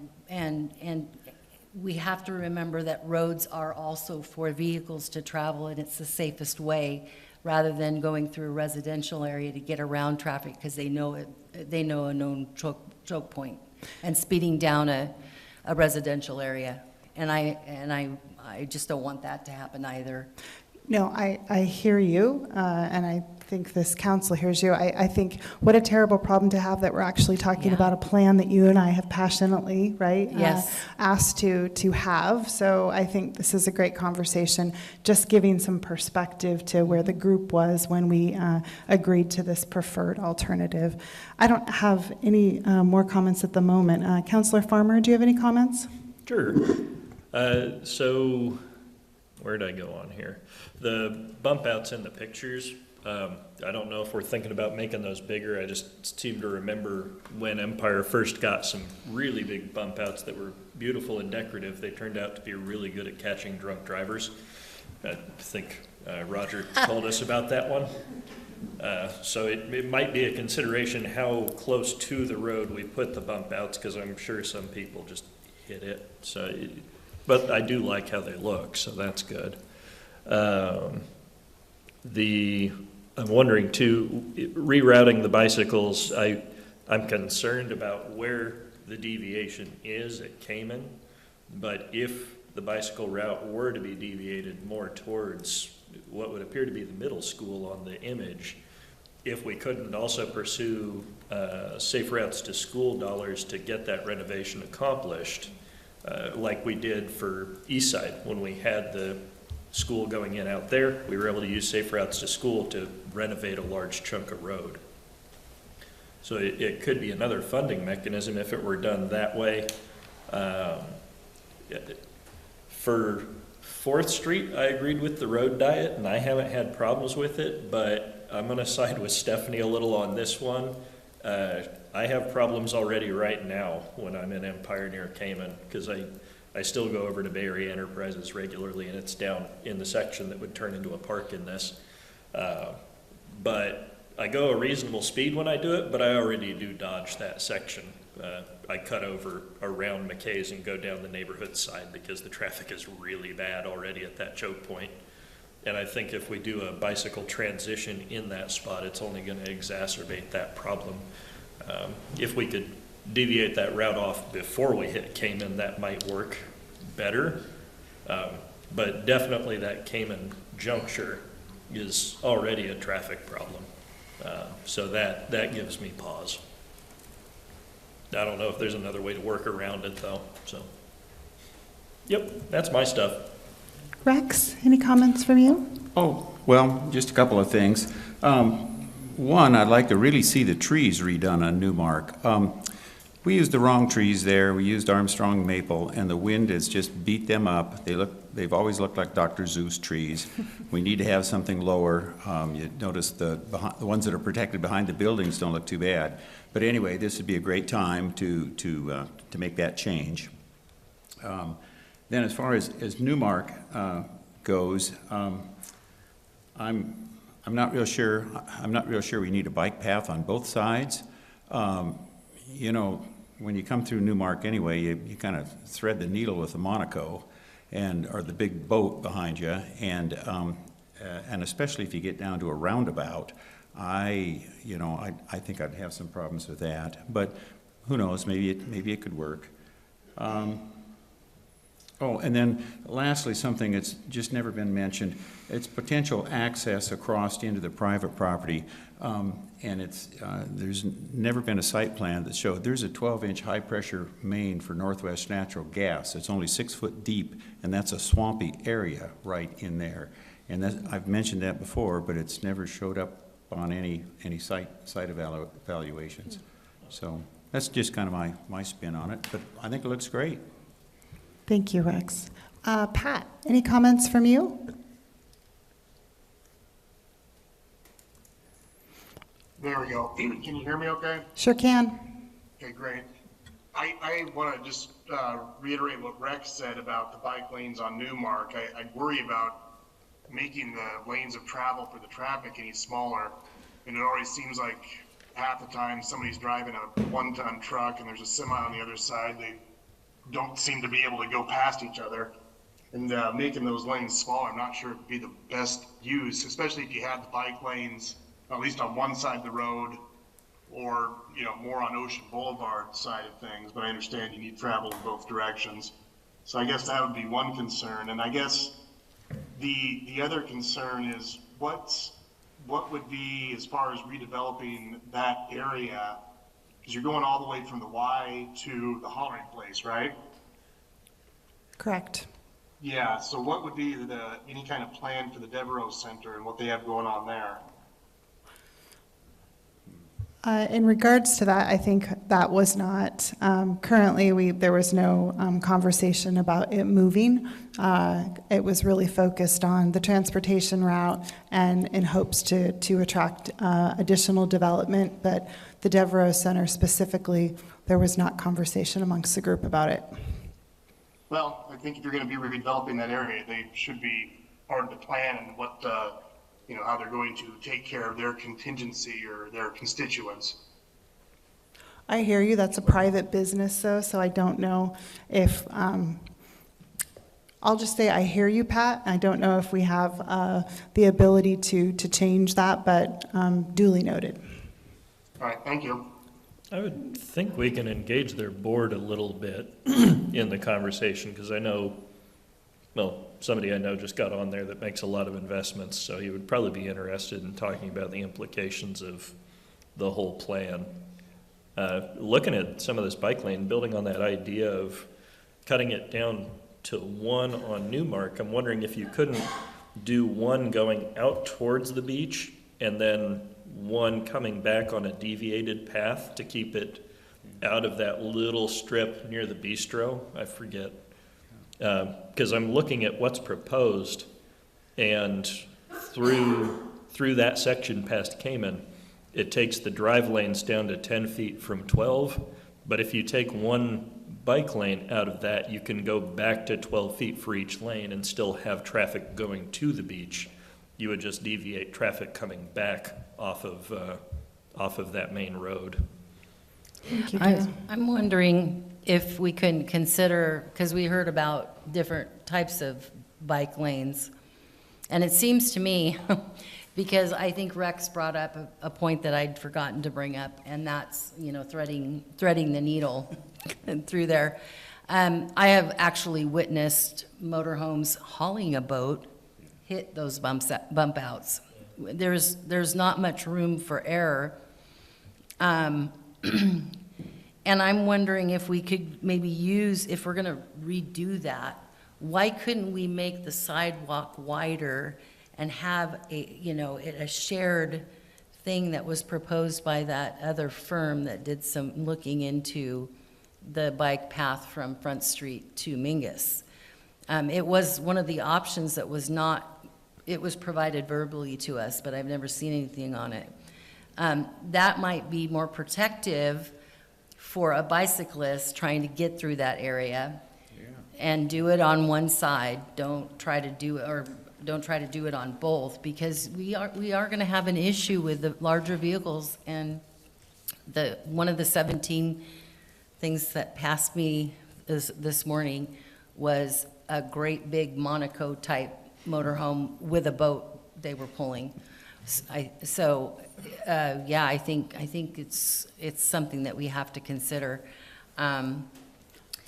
we have to remember that roads are also for vehicles to travel, and it's the safest way, rather than going through a residential area to get around traffic because they know a known choke point, and speeding down a residential area, and I just don't want that to happen either. No, I hear you, and I think this council hears you. I think what a terrible problem to have that we're actually talking about a plan that you and I have passionately, right? Yes. Asked to have. So I think this is a great conversation, just giving some perspective to where the group was when we agreed to this preferred alternative. I don't have any more comments at the moment. Councilor Farmer, do you have any comments? Sure. So where did I go on here? The bump outs in the pictures, I don't know if we're thinking about making those bigger. I just seem to remember when Empire first got some really big bump outs that were beautiful and decorative. They turned out to be really good at catching drunk drivers. I think Roger told us about that one. So it might be a consideration how close to the road we put the bump outs, because I'm sure some people just hit it. So, but I do like how they look, so that's good. I'm wondering too, rerouting the bicycles, I'm concerned about where the deviation is at Cayman, but if the bicycle route were to be deviated more towards what would appear to be the middle school on the image, if we couldn't also pursue safe routes to school dollars to get that renovation accomplished, like we did for Eastside when we had the school going in out there, we were able to use safe routes to school to renovate a large chunk of road. So it could be another funding mechanism if it were done that way. For 4th Street, I agreed with the road diet, and I haven't had problems with it, but I'm gonna side with Stephanie a little on this one. I have problems already right now when I'm in Empire near Cayman, because I still go over to Bay Area Enterprises regularly, and it's down in the section that would turn into a park in this. But I go a reasonable speed when I do it, but I already do dodge that section. I cut over around McKay's and go down the neighborhood side because the traffic is really bad already at that choke point. And I think if we do a bicycle transition in that spot, it's only going to exacerbate that problem. If we could deviate that route off before we hit Cayman, that might work better. But definitely that Cayman juncture is already a traffic problem. So that gives me pause. I don't know if there's another way to work around it though, so. Yep, that's my stuff. Rex, any comments from you? Oh, well, just a couple of things. One, I'd like to really see the trees redone on Newmark. We used the wrong trees there. We used Armstrong maple, and the wind has just beat them up. They've always looked like Dr. Seuss trees. We need to have something lower. You notice the ones that are protected behind the buildings don't look too bad. But anyway, this would be a great time to make that change. Then, as far as Newmark goes, I'm not real sure. I'm not real sure we need a bike path on both sides. You know, when you come through Newmark anyway, you kind of thread the needle with the Monaco, or the big boat behind you, and especially if you get down to a roundabout, I think I'd have some problems with that. But who knows? Maybe it could work. Oh, and then lastly, something that's just never been mentioned, it's potential access across into the private property. And there's never been a site plan that showed there's a 12-inch high-pressure main for Northwest Natural Gas. It's only 6 foot deep, and that's a swampy area right in there. And I've mentioned that before, but it's never showed up on any site evaluations. So that's just kind of my spin on it, but I think it looks great. Thank you, Rex. Pat, any comments from you? There we go. Can you hear me okay? Sure can. Okay, great. I want to just reiterate what Rex said about the bike lanes on Newmark. I worry about making the lanes of travel for the traffic any smaller. And it already seems like half the time somebody's driving a 1-ton truck and there's a semi on the other side. They don't seem to be able to go past each other. And making those lanes smaller, I'm not sure it would be the best use, especially if you had the bike lanes at least on one side of the road, or more on Ocean Boulevard side of things. But I understand you need travel in both directions, so I guess that would be one concern. And I guess the other concern is what would be, as far as redeveloping that area, because you're going all the way from the Y to the Hollering Place, right? Correct. Yeah, so what would be any kind of plan for the Devereaux Center and what they have going on there? In regards to that, I think that was not, currently there was no conversation about it moving. It was really focused on the transportation route and in hopes to attract additional development, but the Devereaux Center specifically, there was not conversation amongst the group about it. Well, I think if you're going to be redeveloping that area, they should be part of the plan and what how they're going to take care of their contingency or their constituents. I hear you. That's a private business, though, so I don't know if, I'll just say I hear you, Pat. I don't know if we have the ability to change that, but duly noted. All right, thank you. I would think we can engage their board a little bit in the conversation, because I know, somebody I know just got on there that makes a lot of investments, so he would probably be interested in talking about the implications of the whole plan. Looking at some of this bike lane, building on that idea of cutting it down to one on Newmark, I'm wondering if you couldn't do one going out towards the beach and then one coming back on a deviated path to keep it out of that little strip near the bistro. I forget Because I'm looking at what's proposed, and through that section past Cayman, it takes the drive lanes down to 10 feet from 12, but if you take one bike lane out of that, you can go back to 12 feet for each lane and still have traffic going to the beach. You would just deviate traffic coming back off of that main road. Thank you, I'm wondering if we can consider, because we heard about different types of bike lanes, and it seems to me, because I think Rex brought up a point that I'd forgotten to bring up, and that's, threading the needle through there. I have actually witnessed motorhomes hauling a boat hit those bump outs. There's not much room for error. And I'm wondering if we could maybe if we're gonna redo that, why couldn't we make the sidewalk wider and have a shared thing that was proposed by that other firm that did some looking into the bike path from Front Street to Mingus? It was one of the options that was it was provided verbally to us, but I've never seen anything on it. That might be more protective for a bicyclist trying to get through that area. And do it on one side. Don't try to do it on both, because we are going to have an issue with the larger vehicles. And one of the 17 things that passed me this morning was a great big Monaco type motorhome with a boat they were pulling. I think it's something that we have to consider.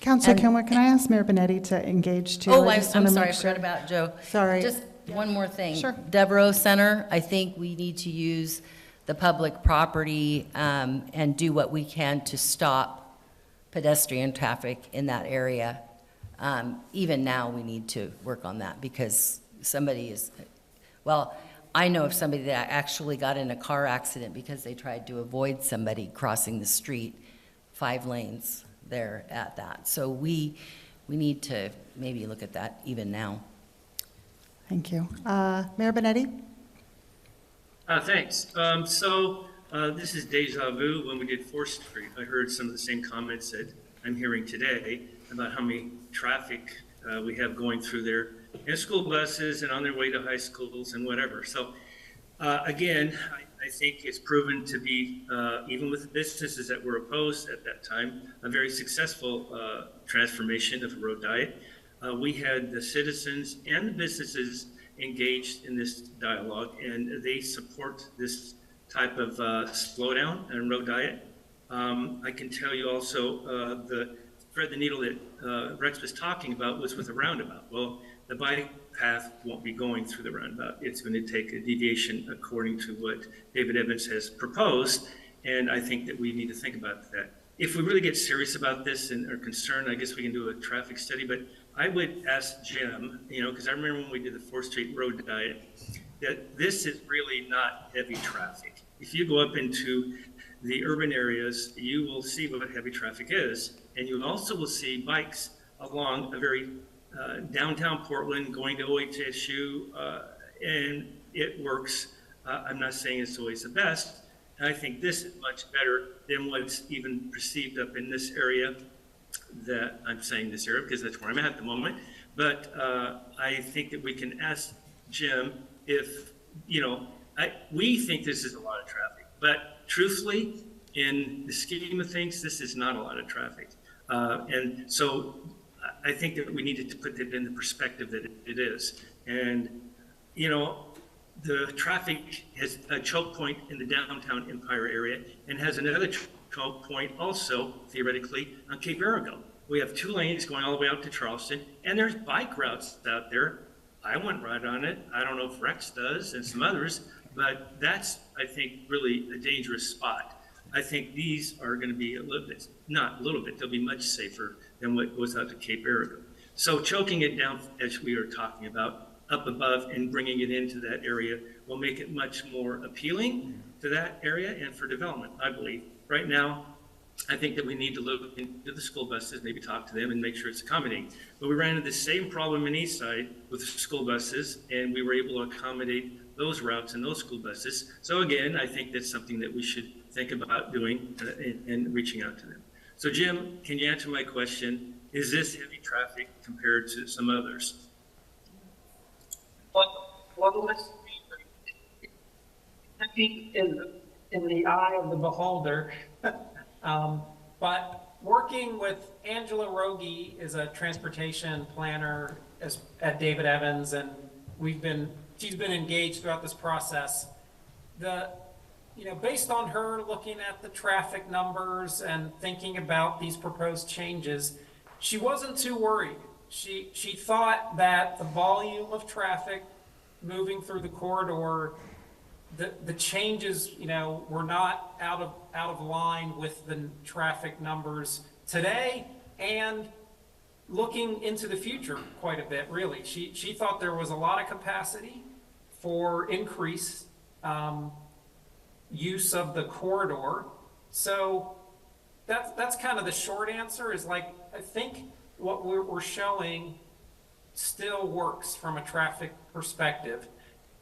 Councilor Kilmer, can I ask Mayor Benetti to engage too? Oh, just I'm wanna sorry, I make forgot sure. about Joe. Sorry. Just one more thing. Sure. Devereaux Center, I think we need to use the public property and do what we can to stop pedestrian traffic in that area. Even now, we need to work on that, because I know of somebody that actually got in a car accident because they tried to avoid somebody crossing the street, 5 lanes there at that. So we need to maybe look at that even now. Thank you. Mayor Benetti? Thanks. This is deja vu. When we did 4th Street, I heard some of the same comments that I'm hearing today about how many traffic we have going through there, and school buses and on their way to high schools and whatever. So again, I think it's proven to be, even with the businesses that were opposed at that time, a very successful transformation of a road diet. We had the citizens and the businesses engaged in this dialogue, and they support this type of slowdown and road diet. I can tell you also the thread the needle that Rex was talking about was with a roundabout. Well, the bike path won't be going through the roundabout. It's going to take a deviation according to what David Evans has proposed, and I think that we need to think about that. If we really get serious about this and are concerned, I guess we can do a traffic study, but I would ask Jim, because I remember when we did the 4th Street road diet, that this is really not heavy traffic. If you go up into the urban areas, you will see what heavy traffic is, and you also will see bikes along a very downtown Portland going to OHSU, and it works. I'm not saying it's always the best. I think this is much better than what's even perceived up in this area. That I'm saying this area because that's where I'm at the moment. But I think that we can ask Jim if, we think this is a lot of traffic, but truthfully, in the scheme of things, this is not a lot of traffic. And so I think that we needed to put that in the perspective that it is. And, the traffic has a choke point in the downtown Empire area and has another choke point also, theoretically, on Cape Arago. We have 2 lanes going all the way out to Charleston, and there's bike routes out there. I wouldn't ride on it. I don't know if Rex does and some others, but that's, I think, really a dangerous spot. I think these are going to be not a little bit, they'll be much safer than what goes out to Cape Arago. So choking it down, as we were talking about, up above and bringing it into that area will make it much more appealing to that area and for development, I believe. Right now, I think that we need to look into the school buses, maybe talk to them and make sure it's accommodating. But we ran into the same problem in Eastside with the school buses, and we were able to accommodate those routes and those school buses. So again, I think that's something that we should think about doing and reaching out to them. So Jim, can you answer my question? Is this heavy traffic compared to some others? Well, let's be, I think in the eye of the beholder. But working with Angela Rogi is a transportation planner at David Evans, and she's been engaged throughout this process. Based on her looking at the traffic numbers and thinking about these proposed changes, she wasn't too worried. She thought that the volume of traffic moving through the corridor, the changes, were not out of line with the traffic numbers today and looking into the future quite a bit, really. She thought there was a lot of capacity for increased use of the corridor. So that's kind of the short answer is I think what we're showing still works from a traffic perspective.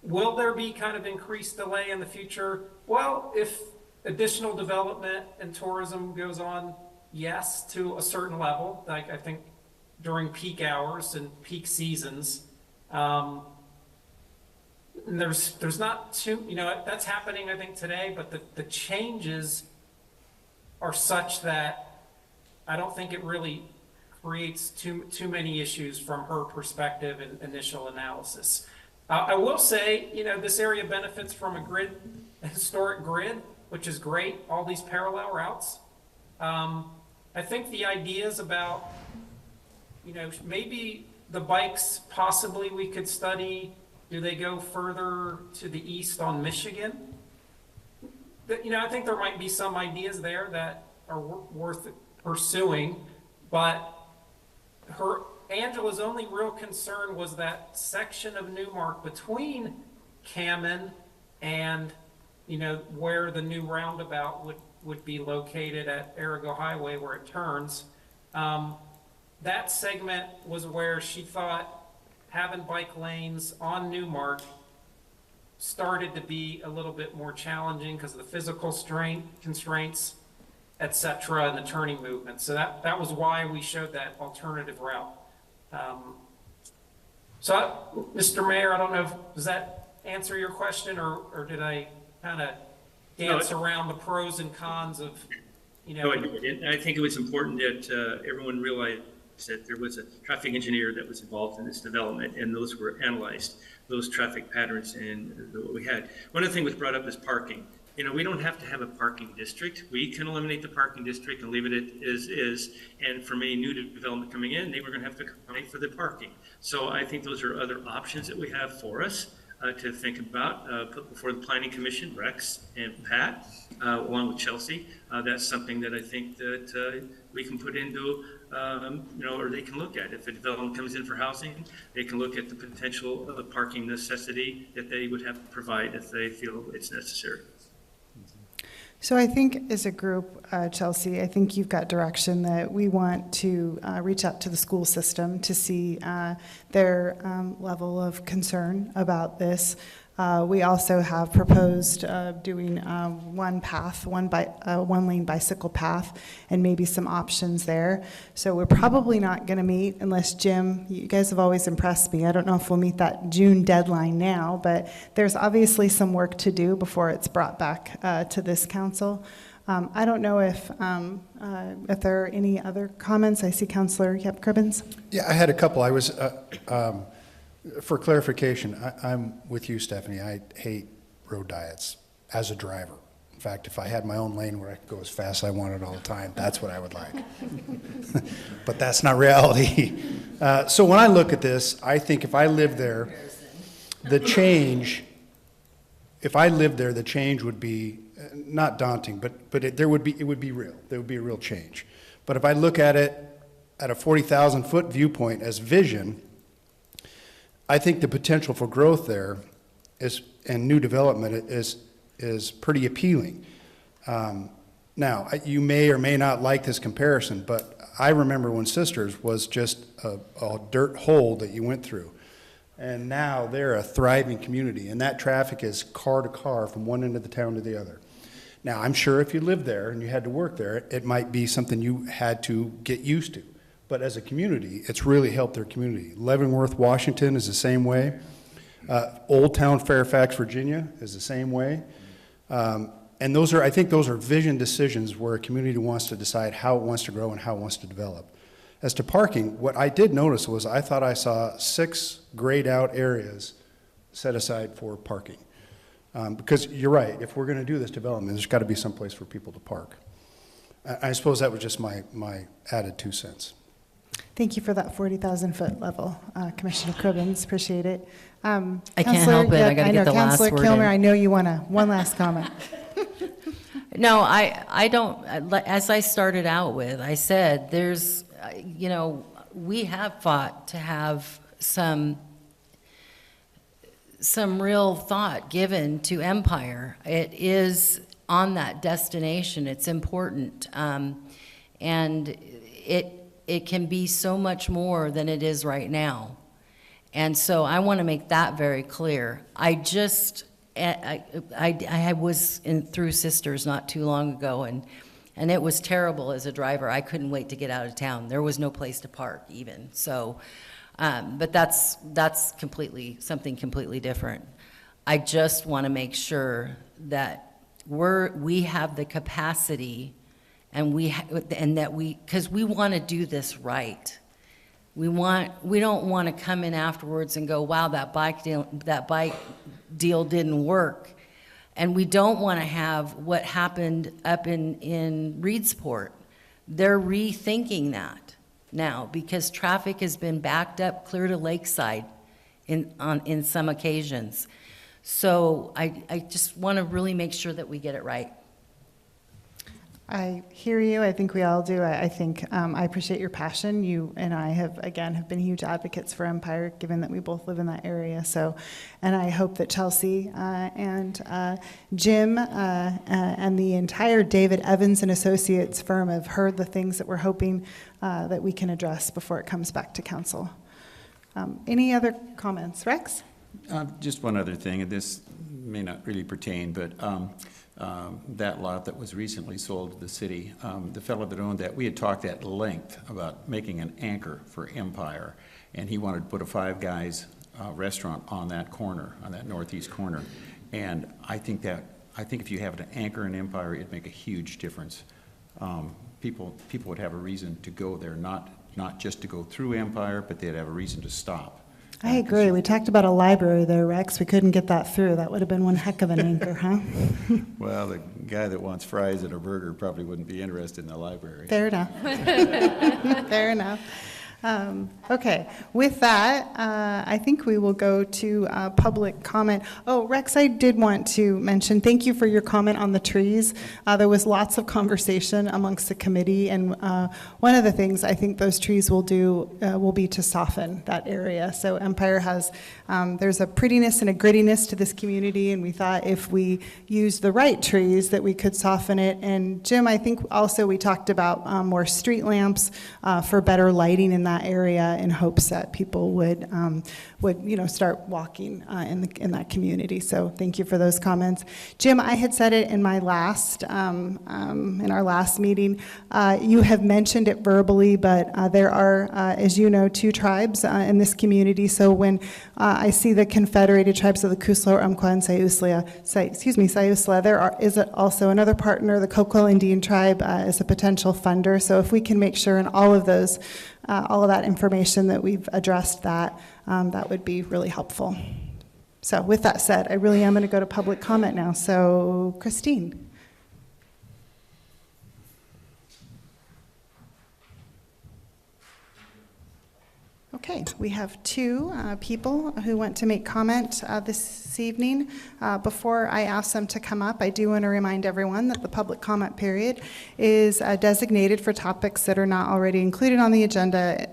Will there be kind of increased delay in the future? Well, if additional development and tourism goes on, yes, to a certain level, I think during peak hours and peak seasons. And there's not too, that's happening, I think, today, but the changes are such that I don't think it really creates too many issues from her perspective and initial analysis. I will say, this area benefits from a historic grid, which is great, all these parallel routes. I think the ideas about, maybe the bikes, possibly we could study, do they go further to the east on Michigan? I think there might be some ideas there that are worth pursuing, but Angela's only real concern was that section of Newmark between Cammon and, where the new roundabout would be located at Arago Highway where it turns. That segment was where she thought having bike lanes on Newmark started to be a little bit more challenging because of the physical constraints, et cetera, and the turning movement. So that was why we showed that alternative route. Mr. Mayor, I don't know does that answer your question, or did I kind of dance around the pros and cons of, No, I think it was important that everyone realized that there was a traffic engineer that was involved in this development, and those were analyzed, those traffic patterns and what we had. One other thing was brought up is parking. We don't have to have a parking district. We can eliminate the parking district and leave it as is. And from any new development coming in, they were going to have to accommodate for the parking. So I think those are other options that we have for us to think about, put before the Planning Commission, Rex and Pat, along with Chelsea. That's something that I think that we can put into, or they can look at. If a development comes in for housing, they can look at the potential parking necessity that they would have to provide if they feel it's necessary. So I think as a group, Chelsea, I think you've got direction that we want to reach out to the school system to see their level of concern about this. We also have proposed doing one lane bicycle path and maybe some options there. So we're probably not going to meet unless, Jim, you guys have always impressed me. I don't know if we'll meet that June deadline now, but there's obviously some work to do before it's brought back to this council. I don't know if there are any other comments. I see Councilor Cribbins. Yeah, I had a couple. I was, for clarification, I'm with you, Stephanie. I hate road diets as a driver. In fact, if I had my own lane where I could go as fast as I wanted all the time, that's what I would like. But that's not reality. So when I look at this, I think if I lived there, the change would be not daunting, but it would be real. There would be a real change. But if I look at it at a 40,000-foot viewpoint as vision, I think the potential for growth there and new development is pretty appealing. Now, you may or may not like this comparison, but I remember when Sisters was just a dirt hole that you went through. And now they're a thriving community, and that traffic is car to car from one end of the town to the other. Now, I'm sure if you lived there and you had to work there, it might be something you had to get used to. But as a community, it's really helped their community. Leavenworth, Washington is the same way. Old Town Fairfax, Virginia is the same way. And those are, I think those are vision decisions where a community wants to decide how it wants to grow and how it wants to develop. As to parking, what I did notice was I thought I saw 6 grayed out areas set aside for parking. Because you're right, if we're going to do this development, there's got to be some place for people to park. I suppose that was just my added 2 cents. Thank you for that 40,000-foot level, Commissioner Cribbins. Appreciate it. I can't help it. I got to get the last Councilor word Kilmer, in. I know you want one last comment. No, I don't, as I started out with, I said, there's, we have fought to have some real thought given to Empire. It is on that destination. It's important. And it can be so much more than it is right now. And so I want to make that very clear. I was through Sisters not too long ago, and it was terrible as a driver. I couldn't wait to get out of town. There was no place to park even. So, but that's something completely different. I just want to make sure that we have the capacity, and because we want to do this right. We don't want to come in afterwards and go, wow, that bike deal didn't work. And we don't want to have what happened up in Reedsport. They're rethinking that now because traffic has been backed up clear to Lakeside in some occasions. So I just want to really make sure that we get it right. I hear you. I think we all do. I think I appreciate your passion. You and I have been huge advocates for Empire, given that we both live in that area. So, and I hope that Chelsea and Jim and the entire David Evans and Associates firm have heard the things that we're hoping that we can address before it comes back to council. Any other comments, Rex? Just one other thing, and this may not really pertain, but that lot that was recently sold to the city, the fellow that owned that, we had talked at length about making an anchor for Empire, and he wanted to put a Five Guys restaurant on that corner, on that northeast corner. And I think if you have an anchor in Empire, it'd make a huge difference. People would have a reason to go there, not just to go through Empire, but they'd have a reason to stop. I agree. We talked about a library there, Rex. We couldn't get that through. That would have been one heck of an anchor, huh? Well, the guy that wants fries and a burger probably wouldn't be interested in the library. Fair enough. Fair enough. Okay, with that, I think we will go to public comment. Oh, Rex, I did want to mention, thank you for your comment on the trees. There was lots of conversation amongst the committee, and one of the things I think those trees will do will be to soften that area. So Empire has, there's a prettiness and a grittiness to this community, and we thought if we used the right trees that we could soften it. And Jim, I think also we talked about more street lamps for better lighting in that area in hopes that people would start walking in that community. So thank you for those comments. Jim, I had said it in my last in our last meeting. You have mentioned it verbally, but there are, as you know, 2 tribes in this community. So when I see the Confederated Tribes of the Coos, Umpqua, and Sayusla, there is also another partner, the Coquille Indian Tribe, is a potential funder. So if we can make sure in all of those, all of that information that we've addressed that would be really helpful. So with that said, I really am going to go to public comment now. So Christine. Okay, we have two people who want to make comment this evening. Before I ask them to come up, I do want to remind everyone that the public comment period is designated for topics that are not already included on the agenda,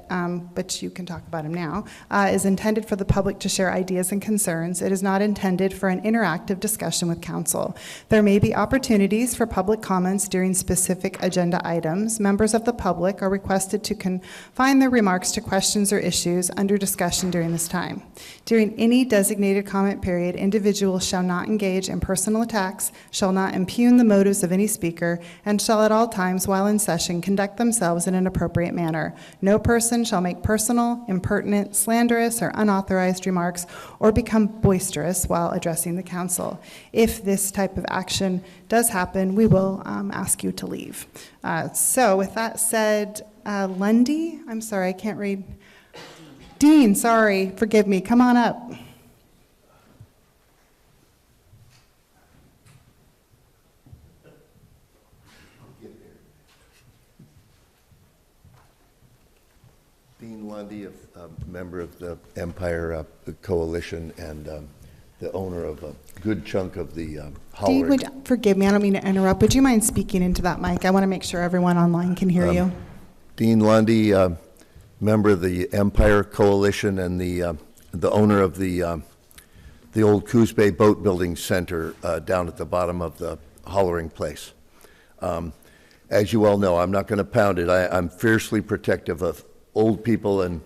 but you can talk about them now, is intended for the public to share ideas and concerns. It is not intended for an interactive discussion with council. There may be opportunities for public comments during specific agenda items. Members of the public are requested to confine their remarks to questions or issues under discussion during this time. During any designated comment period, individuals shall not engage in personal attacks, shall not impugn the motives of any speaker, and shall at all times while in session conduct themselves in an appropriate manner. No person shall make personal, impertinent, slanderous, or unauthorized remarks or become boisterous while addressing the council. If this type of action does happen, we will ask you to leave. So with that said, Lundy, I'm sorry, I can't read. Dean, sorry, forgive me, come on up. Dean Lundy, a member of the Empire Coalition and the owner of a good chunk of the Dean, hollering. forgive me, I don't mean to interrupt. Would you mind speaking into that mic? I want to make sure everyone online can hear you. Dean Lundy, member of the Empire Coalition and the owner of the old Coos Bay Boat Building Center down at the bottom of the hollering place. As you all know, I'm not going to pound it. I'm fiercely protective of old people and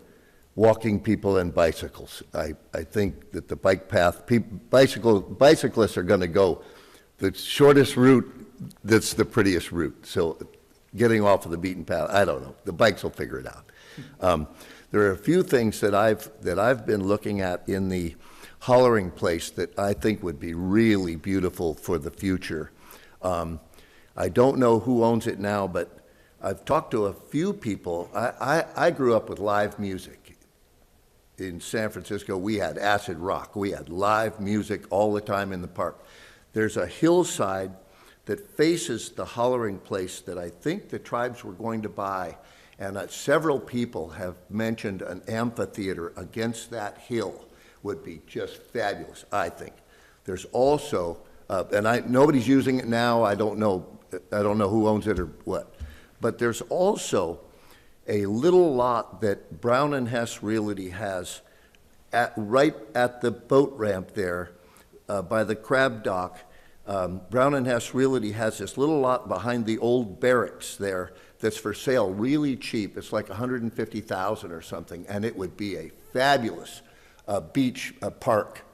walking people and bicycles. I think that the bike path, bicyclists are going to go the shortest route that's the prettiest route. So getting off of the beaten path, I don't know. The bikes will figure it out. There are a few things that I've been looking at in the hollering place that I think would be really beautiful for the future. I don't know who owns it now, but I've talked to a few people. I grew up with live music. In San Francisco, we had acid rock. We had live music all the time in the park. There's a hillside that faces the hollering place that I think the tribes were going to buy, and several people have mentioned an amphitheater against that hill would be just fabulous, I think. There's also, nobody's using it now. I don't know who owns it or what. But there's also a little lot that Brown and Hess Realty has right at the boat ramp there by the crab dock. Brown and Hess Realty has this little lot behind the old barracks there that's for sale really cheap. It's like $150,000 or something, and it would be a fabulous beach park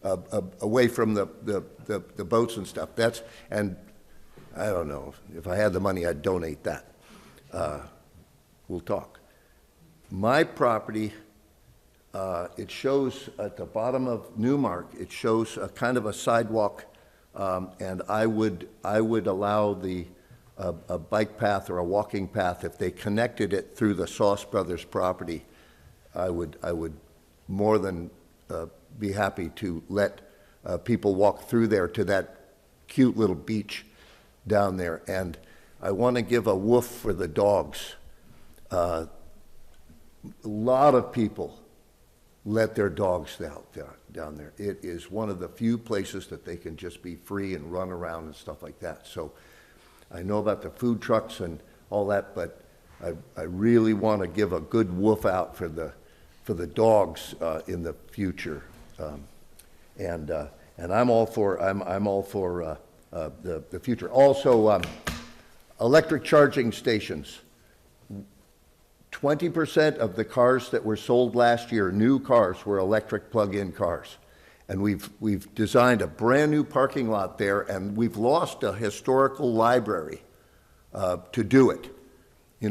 away from the boats and stuff. And I don't know, if I had the money, I'd donate that. We'll talk. My property, it shows at the bottom of Newmark, it shows a kind of a sidewalk, and I would allow a bike path or a walking path if they connected it through the Sauce Brothers property. I would more than be happy to let people walk through there to that cute little beach down there. And I want to give a woof for the dogs. A lot of people let their dogs out down there. It is one of the few places that they can just be free and run around and stuff like that. So I know about the food trucks and all that, but I really want to give a good woof out for the dogs in the future. And I'm all for the future. Also, electric charging stations. 20% of the cars that were sold last year, new cars, were electric plug-in cars. And we've designed a brand new parking lot there, and we've lost a historical library to do it. It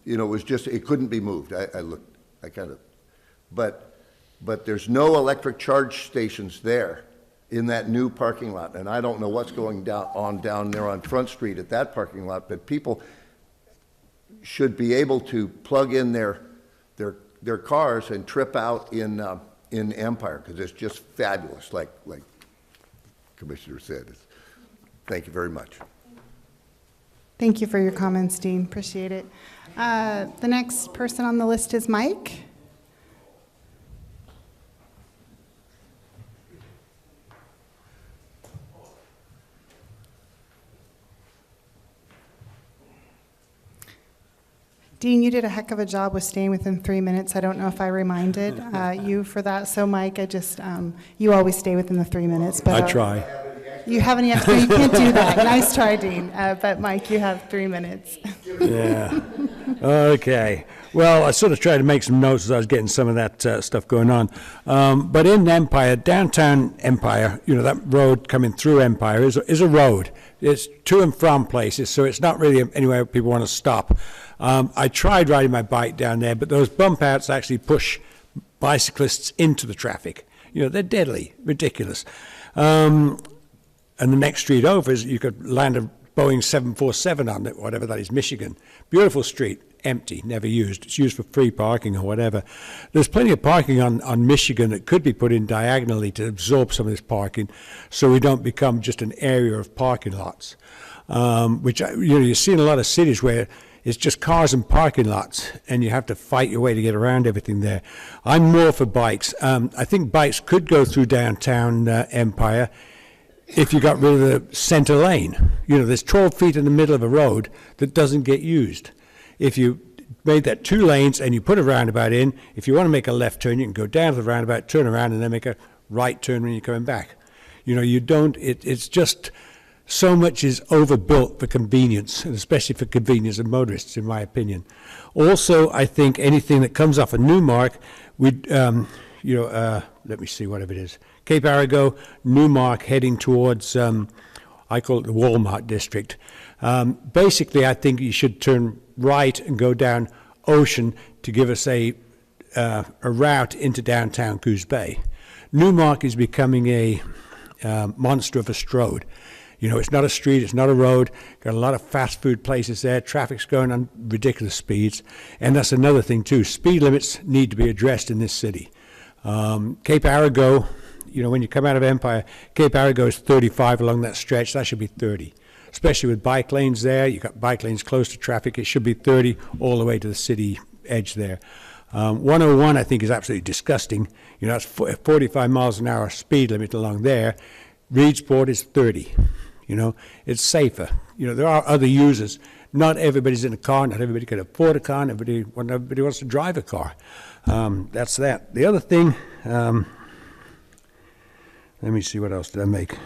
was just, it couldn't be moved. But there's no electric charge stations there in that new parking lot. And I don't know what's going down there on Front Street at that parking lot, but people should be able to plug in their cars and trip out in Empire, because it's just fabulous, like Commissioner said. Thank you very much. Thank you for your comments, Dean. Appreciate it. The next person on the list is Mike. Dean, you did a heck of a job with staying within 3 minutes. I don't know if I reminded you for that. So, Mike, you always stay within the 3 minutes. But I try. You have any extra? You can't do that. Nice try, Dean. But, Mike, you have 3 minutes. Yeah. Okay. Well, I sort of tried to make some notes as I was getting some of that stuff going on. But in Empire, downtown Empire, that road coming through Empire is a road. It's to and from places, so it's not really anywhere people want to stop. I tried riding my bike down there, but those bump outs actually push bicyclists into the traffic. They're deadly, ridiculous. And the next street over is you could land a Boeing 747 on it, whatever that is, Michigan. Beautiful street, empty, never used. It's used for free parking or whatever. There's plenty of parking on Michigan that could be put in diagonally to absorb some of this parking so we don't become just an area of parking lots, which, you see in a lot of cities where it's just cars and parking lots, and you have to fight your way to get around everything there. I'm more for bikes. I think bikes could go through downtown Empire if you got rid of the center lane. There's 12 feet in the middle of a road that doesn't get used. If you made that 2 lanes and you put a roundabout in, if you want to make a left turn, you can go down to the roundabout, turn around, and then make a right turn when you're coming back. It's just so much is overbuilt for convenience, and especially for convenience of motorists, in my opinion. Also, I think anything that comes off of Newmark, let me see, whatever it is, Cape Arago, Newmark, heading towards, I call it the Walmart district. Basically, I think you should turn right and go down Ocean to give us a route into downtown Coos Bay. Newmark is becoming a monster of a strode. It's not a street, it's not a road. Got a lot of fast food places there. Traffic's going on ridiculous speeds. And that's another thing, too. Speed limits need to be addressed in this city. Cape Arago, when you come out of Empire, Cape Arago is 35 along that stretch. That should be 30. Especially with bike lanes there. You've got bike lanes close to traffic. It should be 30 all the way to the city edge there. 101, I think, is absolutely disgusting. That's 45 miles an hour speed limit along there. Reedsport is 30. It's safer. There are other users. Not everybody's in a car. Not everybody can afford a car. Not everybody wants to drive a car. That's that. The other thing, let me see, what else did I make?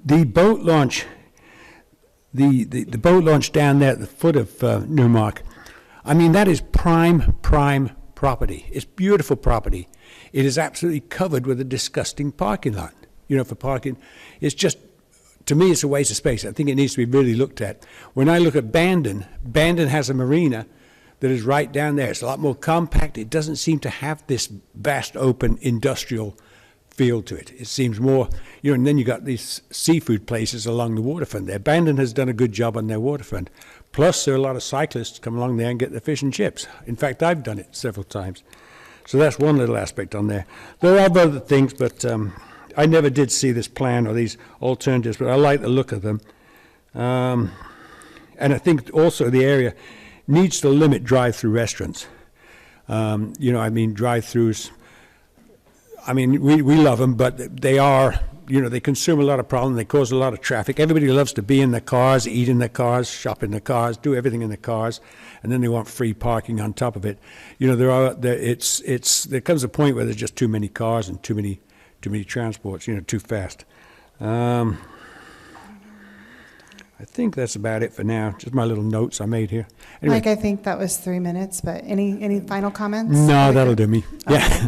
The boat launch, the boat launch down there at the foot of Newmark, that is prime property. It's beautiful property. It is absolutely covered with a disgusting parking lot. For parking, it's just, to me, it's a waste of space. I think it needs to be really looked at. When I look at Bandon has a marina that is right down there. It's a lot more compact. It doesn't seem to have this vast open industrial feel to it. It seems more, and then you got these seafood places along the waterfront there. Bandon has done a good job on their waterfront. Plus, there are a lot of cyclists come along there and get their fish and chips. In fact, I've done it several times. So that's one little aspect on there. There are other things, but I never did see this plan or these alternatives, but I like the look of them. And I think also the area needs to limit drive-through restaurants. Drive-throughs, we love them, but they are, they consume a lot of problem. They cause a lot of traffic. Everybody loves to be in their cars, eat in their cars, shop in their cars, do everything in their cars, and then they want free parking on top of it. There comes a point where there's just too many cars and too many transports, too fast. I think that's about it for now. Just my little notes I made here. Anyway. Mike, I think that was 3 minutes, but any final comments? No, that'll do me. Okay. Yeah.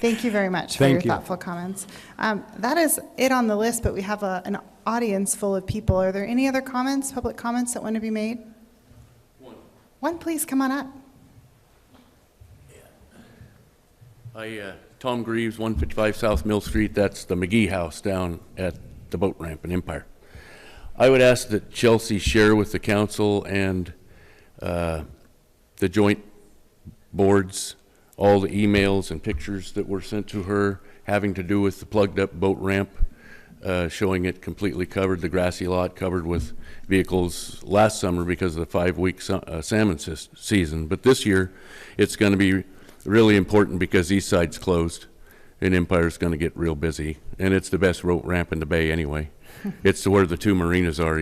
Thank you very much for your thoughtful comments. That is it on the list, but we have an audience full of people. Are there any other comments, public comments that want to be made? One, please, come on up. Tom Greaves, 155 South Mill Street. That's the McGee House down at the boat ramp in Empire. I would ask that Chelsea share with the council and the joint boards all the emails and pictures that were sent to her having to do with the plugged up boat ramp, showing it completely covered, the grassy lot covered with vehicles last summer because of the 5-week salmon season. But this year it's going to be really important because east side's closed and Empire's going to get real busy, and it's the best boat ramp in the bay anyway. It's where the 2 marinas are,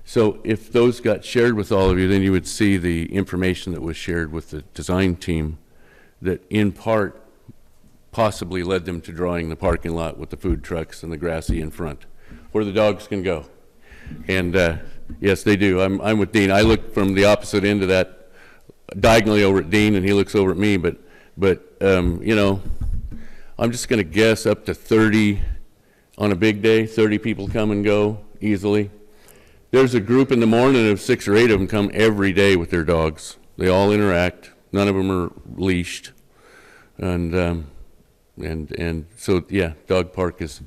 So if those got shared with all of you, then you would see the information that was shared with the design team that in part possibly led them to drawing the parking lot with the food trucks and the grassy in front, where the dogs can go. And yes, they do. I'm with Dean. I look from the opposite end of that, diagonally over at Dean, and he looks over at me. But you know, I'm just going to guess up to 30 on a big day. 30 people come and go easily. There's a group in the morning of 6 or 8 of them come every day with their dogs. They all interact. None of them are leashed, and so yeah, dog park is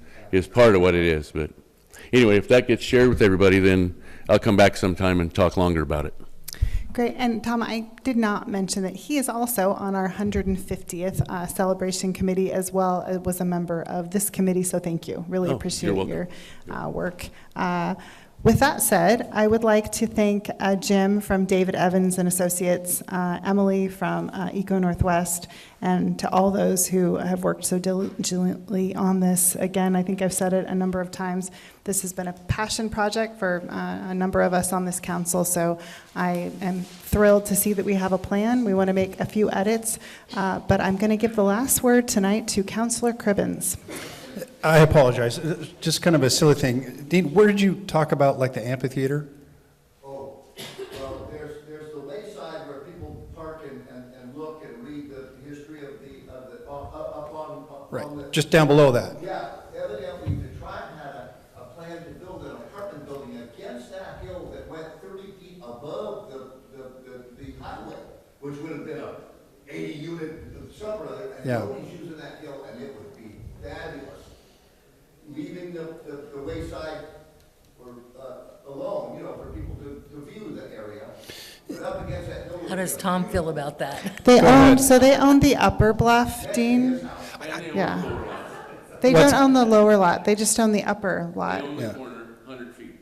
part of what it is. But anyway, if that gets shared with everybody, then I'll come back sometime and talk longer about it. Great. And Tom, I did not mention that he is also on our 150th celebration committee, as well as was a member of this committee. So thank you. Really appreciate your work. With that said, I would like to thank Jim from David Evans and Associates, Emily from Eco Northwest, and to all those who have worked so diligently on this. Again, I think I've said it a number of times. This has been a passion project for a number of us on this council, so I am thrilled to see that we have a plan. We want to make a few edits, but I'm going to give the last word tonight to Councilor Cribbins. I apologize. Just kind of a silly thing. Dean, where did you talk about like the amphitheater? Oh, well, there's the wayside where people park and look and read the history of the up on Right, the, just down below that. Yeah, evidently the tribe had a plan to build an apartment building against that hill that went 30 feet above the highway, which would have been a 80 unit something or other, and Yeah. nobody's using that hill, and it would be fabulous. Leaving the wayside alone, you know, for people to view the area. But up against that hill. How does Tom feel about that? They own the upper bluff, Dean. Yeah. They don't own the lower lot. They just own the upper lot. They own the corner 100 feet.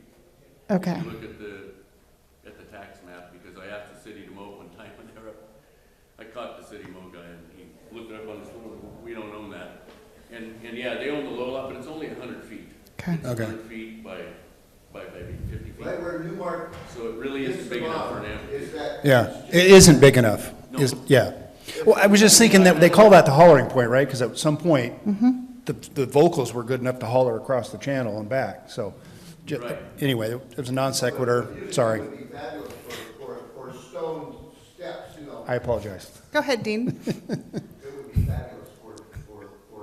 Okay. If you look at the tax map, because I asked the city to mow one time when they were up. I caught the city mow guy, and he looked it up on his phone. We don't own that. And yeah, they own the low lot, but it's only 100 feet. Okay. It's 100 feet by maybe 50 feet. Right where Newmark. So it really isn't big enough for an amphitheater. Yeah, it isn't big enough. Yeah. Well, I was just thinking that they call that the hollering point, right? Because at some point, the vocals were good enough to holler across the channel and back. So, anyway, it was a non sequitur. Sorry. It would be fabulous for stone steps, you know. I apologize. Go ahead, Dean. It would be fabulous for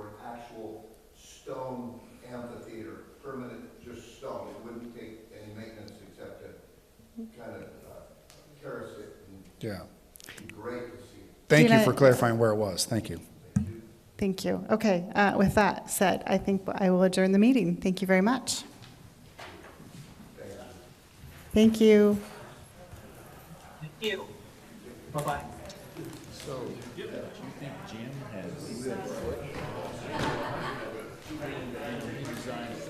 an actual stone amphitheater, permanent, just stone. It wouldn't take any maintenance except to kind of terrace it. Yeah. It'd be great to see. Thank you for clarifying where it was. Thank you. Thank you. Okay, with that said, I think I will adjourn the meeting. Thank you very much. Thank you. Thank you. Bye-bye. So, do you think Jim has